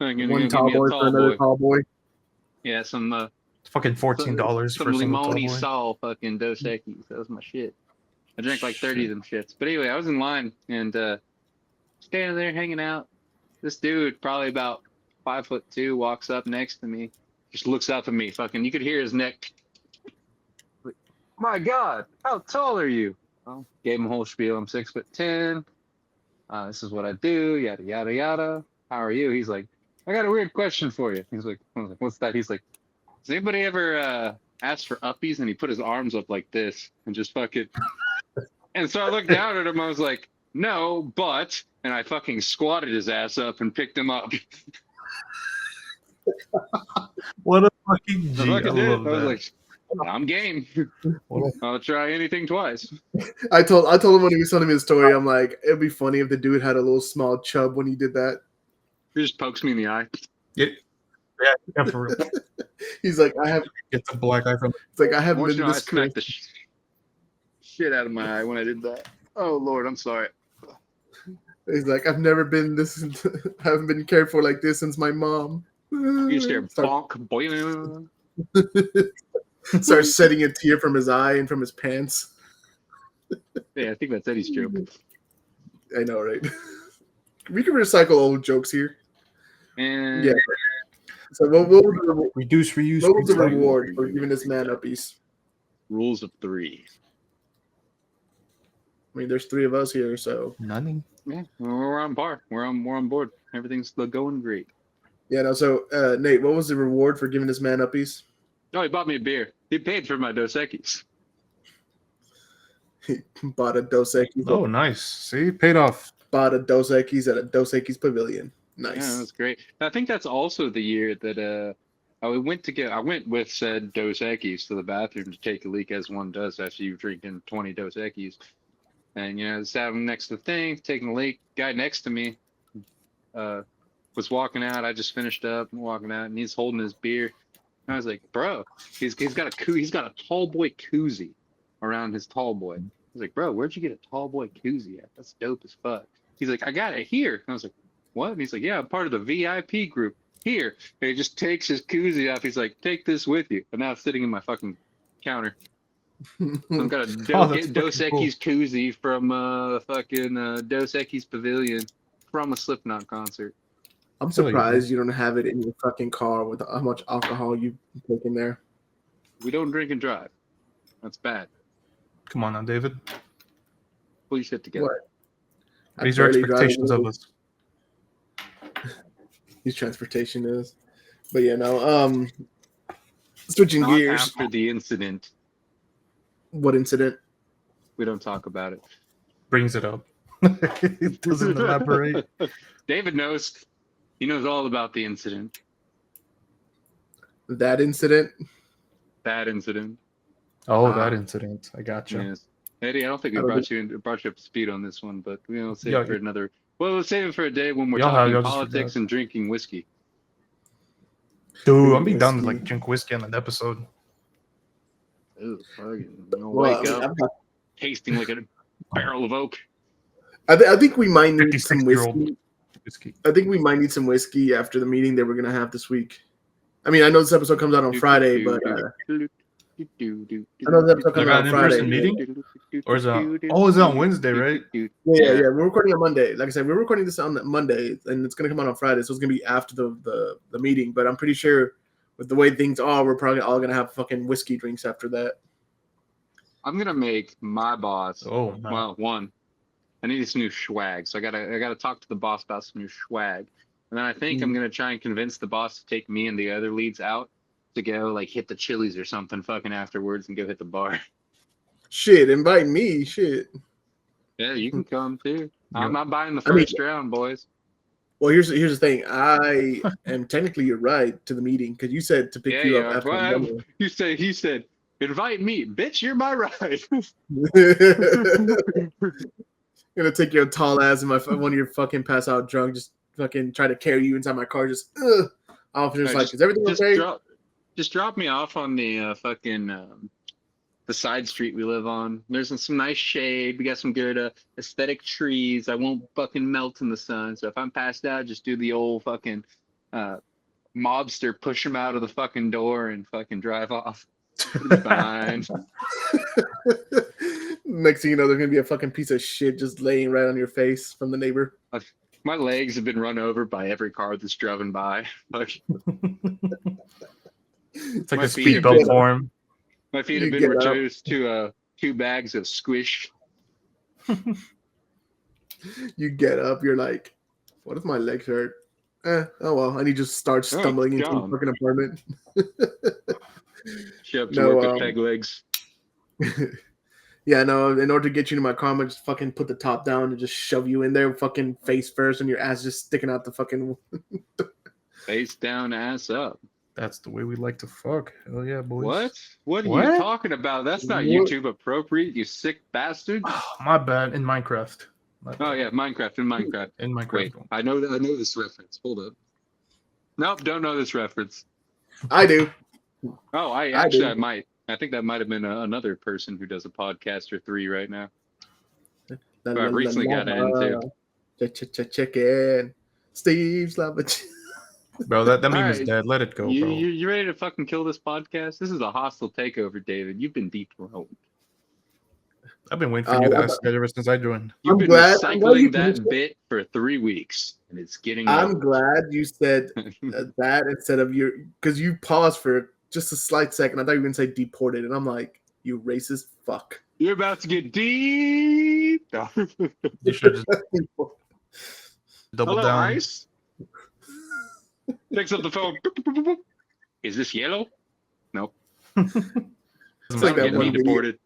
I'm gonna One go get tall me a boy for another tall boy. Yeah, some It's fucking $14 some for a single tall limoni boy. sal fucking Dos Equis. That was my shit. I drank like 30 of them shits. But anyway, I was in line and standing there hanging out. This dude, probably about 5'2", walks up next to me, just looks up at me. Fucking, you could hear his neck. Like, my God, how tall are you? Well, gave him a whole spiel. I'm 6'10". This is what I do. Yada yada yada. How are you? He's like, I got a weird question for you. He's like, I was like, what's that? He's like, does anybody ever ask for uppies? And he put his arms up like this and just fucking. And so I looked down at him. I was like, no, but. And I fucking squatted his ass up and picked him up. What a fucking G. I I fucking did. love I was that. like, I'm game. What I'll try anything twice. I told him when he was telling me the story, I'm like, it'd be funny if the dude had a little small chub when he did that. He just pokes me in the eye. Yeah, for real. He's like, Get the black eye from. it's like I haven't Once been you know, I this smacked crazy. the shit out of my eye when I did that. Oh Lord, I'm sorry. He's like, I've never been this, haven't been cared for like this since my mom. You just hear Start, bonk, boy. starts setting a tear from his eye and from his pants. Yeah, I think that's Eddie's joke. I know, right? We can recycle old jokes here. And Yeah. So what was the, Reduce, reuse. what was the recycle. reward for giving this man uppies? rules of three. I mean, there's three of us here, so Nothing. Yeah, we're on par. We're on board. Everything's going great. yeah. No, so Nate, what was the reward for giving this man uppies? No, he bought me a beer. He paid for my Dos Equis. He bought a Dos Equis. Oh, nice. See, paid off. Bought a Dos Equis at a Dos Equis pavilion. Yeah, Nice. that's great. I think that's also the year that I went with said Dos Equis to the bathroom to take a leak, as one does after you've drinking 20 Dos Equis. And sat him next to the thing, taking a leak. Guy next to me was walking out. I just finished up and walking out, and he's holding his beer. And I was like, bro, he's got a tall boy koozie around his tall boy. I was like, bro, where'd you get a tall boy koozie at? That's dope as fuck. He's like, I got it here. And I was like, what? And he's like, yeah, I'm part of the VIP group. Here. And he just takes his koozie off. He's like, take this with you. And now it's sitting in my fucking counter. I've got a that's Dos fucking cool. Equis koozie from fucking Dos Equis Pavilion from a Slipknot concert. I'm surprised you don't have it in your fucking car with how much alcohol you take in there. We don't drink and drive. That's bad. Come on now, David. Pull your shit together. What? I Raise your barely drive expectations of away. us. His transportation is. But yeah, no. Switching Not gears. after the incident. What incident? We don't talk about it. Brings it up. It doesn't elaborate. David knows. He knows all about the incident. That incident? That incident. Oh, that incident. I gotcha. Yes. Eddie, I don't think we I don't brought you up to speed on this one, but we'll save Yeah, it for another. Well, we'll save it for a day when we're Y'all talking just politics forgot. and drinking whiskey. Dude, I'm be down to like drink whiskey on an episode. Ooh, fucking, you'll Well, wake I mean, up tasting like a barrel of oak. I think we might need some 56-year-old whiskey. whiskey. I think we might need some whiskey after the meeting that we're gonna have this week. I mean, I know this episode comes out on Friday, but I know this episode comes Like out an on in-person Friday. meeting? Or is it? Oh, is it on Wednesday, right? Yeah, we're recording on Monday. Like I said, we're recording this on Monday, and it's gonna come out on Friday, so it's gonna be after the meeting. But I'm pretty sure with the way things are, we're probably all gonna have fucking whiskey drinks after that. I'm gonna make my boss. Oh, no. Well, one, I need some new swag, so I gotta talk to the boss about some new swag, and then I think I'm gonna try and convince the boss to take me and the other leads out to go like hit the Chili's or something fucking afterwards and go hit the bar. Shit, invite me. Shit. Yeah, you can come too. I'm not buying the I mean- first round, boys. Well, here's the thing. I am technically your ride to the meeting because you said to pick you up after Well, the meeting. he said Invite me, bitch. You're my ride. Gonna take your tall ass and when you're fucking pass out drunk, just fucking try to carry you inside my car. Just officer's No, like, is everything just okay? just drop me off on the fucking the side street we live on. There's some nice shade. We got some good aesthetic trees. I won't fucking melt in the sun. So if I'm passed out, just do the old fucking mobster, push him out of the fucking door and fucking drive off. It'll be fine. Next thing you know, there's gonna be a fucking piece of shit just laying right on your face from the neighbor. My legs have been run over by every car that's driven by. Like, It's like My a feet have speedbelt been- form. my feet You have been get up. reduced to 2 bags of squish. You get up, you're like, what if my legs hurt? Oh well, and you just start stumbling into the God. fucking apartment. Show up to No, work with peg legs. Yeah, no, in order to get you to my car, I'm gonna just fucking put the top down and just shove you in there, fucking face first, and your ass just sticking out the fucking. Face down, ass up. That's the way we like to fuck. Hell yeah, boys. What? What are What? you talking about? That's not What? YouTube appropriate, you sick bastard. Oh, my bad. In Minecraft. My Oh bad. yeah, Minecraft and Minecraft. In Minecraft. Wait, I know this reference. Hold up. Nope, don't know this reference. I do. Oh, I might. I think that might have been another person who does a podcast or 3 right now. I recently got into. Check in. Steve's lava. Bro, that meme is Alright, dead. Let it go, bro. You ready to fucking kill this podcast? This is a hostile takeover, David. You've been dethroned. I've been waiting for you to ask that ever since I joined. You've I'm been glad you recycling that finished it. bit for 3 weeks, and it's getting. I'm old. glad you said that instead of your, because you paused for just a slight second. I thought you were gonna say deported, and I'm like, you racist fuck. You're about to get deep. You should just double Hello, down. Ice. Picks up the phone. Is this yellow? Nope. It's I'm like that getting one me video. deported.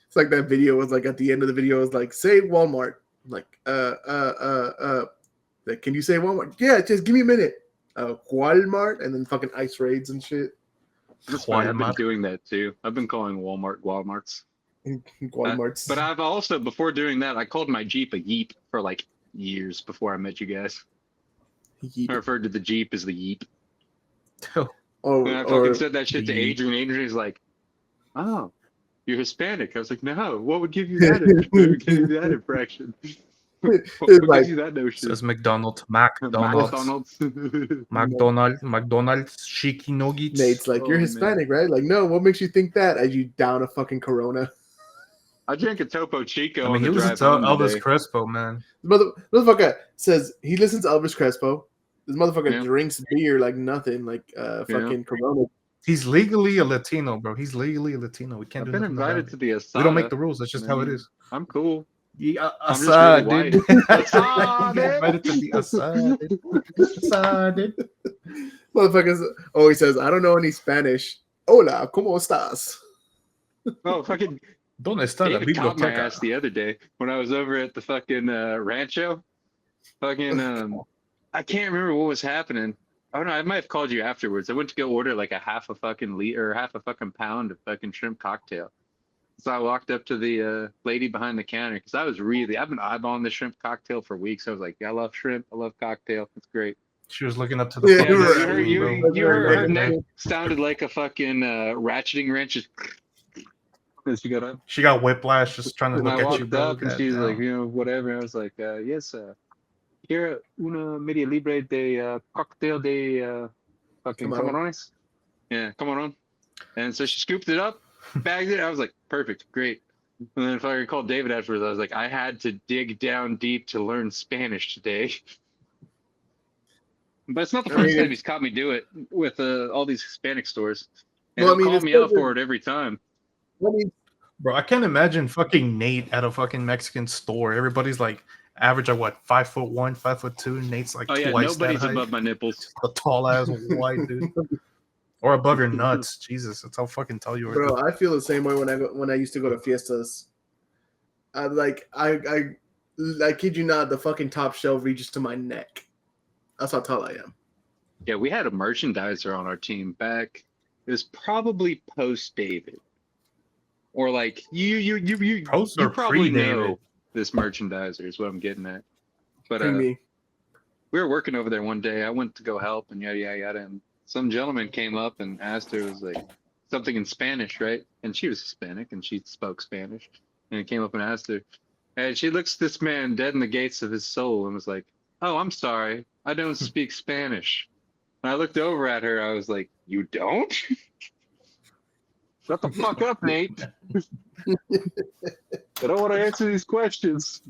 It's like that video was like at the end of the video was like, say Walmart. I'm like, like, can you say Walmart? Yeah, just give me a minute. Walmart, and then fucking ice raids and shit. That's funny, I've been Walmart. doing that too. I've been calling Walmarts. Walmarts. But I've also, before doing that, I called my Jeep a Yeep for like years before I met you guys. I referred to the Jeep as the Yeep. And I fucking said that shit to Yeep. Adrian. Adrian's like, oh, you're Hispanic. I was like, no, what would give you that impression? What like- gives you that notion? Says McDonald's. McDonald's. McDonald's. Chicken nuggets. Nate's like, you're Oh, Hispanic, right? Like, no, what makes you think that? As you down a fucking Corona. I drank a Topo Chico I on mean, he the was drive to home Elvis today. Crespo, man. Motherfucker says he listens to Elvis Crespo. This motherfucker Yeah. drinks beer like nothing, like fucking Corona. He's legally a Latino, bro. He's legally a Latino. We can't I've do been nothing about invited it. to the Asada. We don't make the rules. That's just how it Man. is. I'm cool. Yeah, I'm just really white. Asada. Invited to the asada. Asada. Motherfuckers always says, I don't know any Spanish. Hola, ¿cómo estás? Oh, fucking ¿Dónde está la David caught my biblioteca? ass the other day when I was over at the fucking rancho. Fucking, I can't remember what was happening. Oh no, I might have called you afterwards. I went to go order like a half a fucking pound of fucking shrimp cocktail. So I walked up to the lady behind the counter because I've been eyeballing the shrimp cocktail for weeks. I was like, I love shrimp. I love cocktail. It's great. She was looking up to the Yeah, fucking right. ceiling, bro. Her neck sounded like a fucking ratcheting wrench. Just as she got up. She got whiplash just trying to And I look at walked you, bro. up and she's like, you know, whatever. And I was like, yes, here una media libre de cocktail de fucking Camarón. camarones. Yeah, camaron. And so she scooped it up, bagged it. I was like, perfect, great. And then if I called David afterwards, I was like, I had to dig down deep to learn Spanish today. But it's not the first time he's caught me do it with all these Hispanic stores. And Well, I he'll mean, call it's me out still- for it every time. I mean, Bro, I can't imagine fucking Nate at a fucking Mexican store. Everybody's like average at what, 5'1", 5'2". Nate's like Oh yeah, twice nobody's that height. above my nipples. A tall ass white dude. Or above your nuts. Jesus, that's how fucking tall you are. bro, I feel the same way when I used to go to fiestas. I kid you not, the fucking top shelf reaches to my neck. That's how tall I am. Yeah, we had a merchandiser on our team back It was probably post David, or like Post you or probably pre-David? know this merchandiser is what I'm getting at. But Me. we were working over there one day. I went to go help and yada yada yada. And some gentleman came up and asked her, it was like something in Spanish, right? And she was Hispanic and she spoke Spanish. And he came up and asked her, and she looks this man dead in the gates of his soul and was like, "Oh, I'm sorry, I don't speak Spanish." And I looked over at her. I was like, "You don't? Shut the fuck up, Nate. I don't want to answer these questions."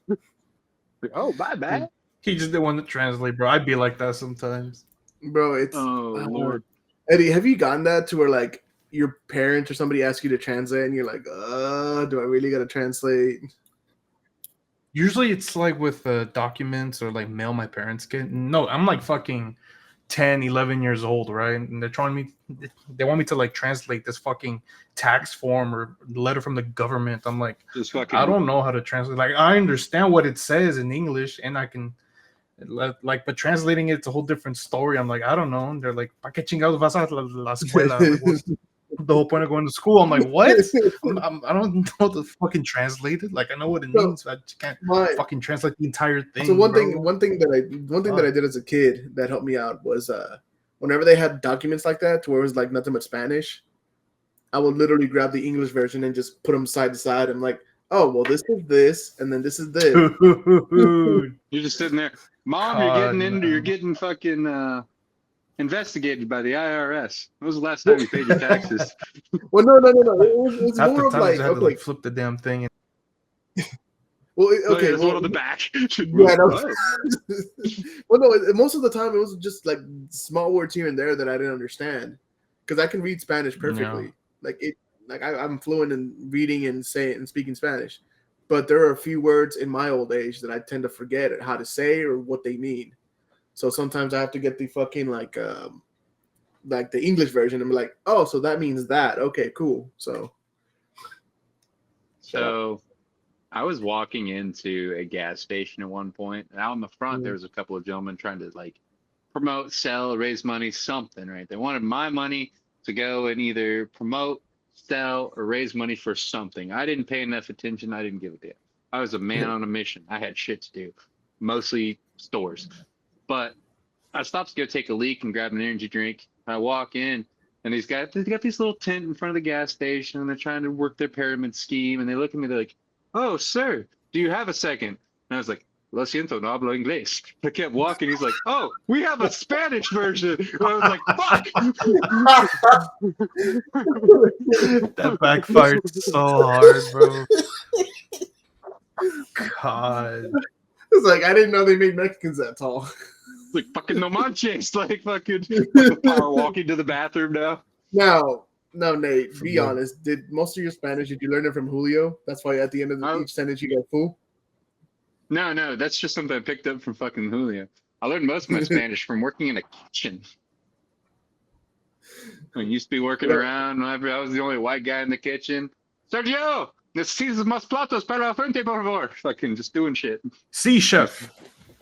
Like, oh, my bad. He just didn't want to translate, bro. I'd be like that sometimes. Bro, it's Oh Lord. Eddie, have you gotten that to where like your parent or somebody asks you to translate and you're like, do I really gotta translate? Usually it's like with documents or like mail my parents get. No, I'm like fucking 10, 11 years old, right? And they want me to like translate this fucking tax form or letter from the government. I'm like, Just fucking. I don't know how to translate. Like, I understand what it says in English and I can, like, but translating it's a whole different story. I'm like, I don't know. And they're like, ¿Pa qué chingados vas a la escuela? Like, what's the whole point of going to school? I'm like, what? I don't know the fucking translate it. Like, I know what it means, but I just can't fucking translate the entire thing. So one thing that I did as a kid that helped me out was whenever they had documents like that to where it was like nothing but Spanish, I would literally grab the English version and just put them side to side. I'm like, oh well, this is this, and then this is this. You're just sitting there, Mom. You're getting fucking investigated by the IRS. When was the last time you paid your taxes? Well, no. It was more of like, I had to like flip the damn thing. Well, okay. There's one on the back. Yeah, well, no. Most of the time, it was just like small words here and there that I didn't understand because I can read Spanish perfectly. I'm fluent in reading and saying and speaking Spanish, but there are a few words in my old age that I tend to forget how to say or what they mean. So sometimes I have to get the fucking like the English version and be like, oh, so that means that. Okay, cool. So I was walking into a gas station at one point, and out in the front there was a couple of gentlemen trying to like promote, sell, raise money, something, right? They wanted my money to go and either promote, sell, or raise money for something. I didn't pay enough attention. I didn't give a damn. I was a man on a mission. I had shit to do, mostly stores. But I stopped to go take a leak and grab an energy drink. I walk in, and they got this little tent in front of the gas station, and they're trying to work their pyramid scheme. And they look at me, they're like, "Oh, sir, do you have a second?" And I was like, "Lo siento, no hablo inglés." I kept walking. He's like, "Oh, we have a Spanish version." And I was like, "Fuck!" That backfired so hard, bro. God. It's like I didn't know they made Mexicans that tall. Like fucking no manches, like fucking power walking to the bathroom now. No, Nate, be honest. Did most of your Spanish, did you learn it from Julio? That's why at the end of each sentence you go fool? No, that's just something I picked up from fucking Julio. I learned most of my Spanish from working in a kitchen. I used to be working around whenever I was the only white guy in the kitchen. Sergio, necesitas más platos para la frente, por favor. Fucking just doing shit. See, chef.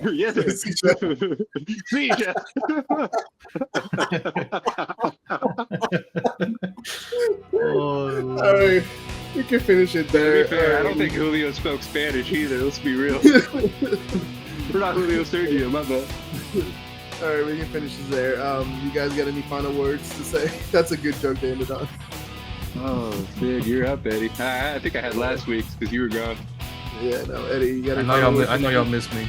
Yes. See, chef. All right, we can finish it there. To be fair, I don't think Julio spoke Spanish either. Let's be real. We're not Julio Sergio, my bad. All right, we can finish it there. You guys got any final words to say? That's a good joke to end it on. Oh, Sid, you're up, Eddie. I think I had last week's because you were gone. Yeah, no, Eddie, you got any I know y'all miss me.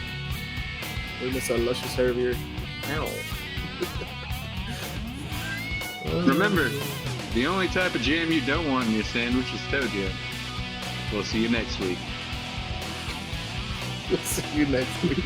We miss our luscious hair here. Ow. Remember, the only type of jam you don't want in your sandwich is toe jam. We'll see you next week. We'll see you next week.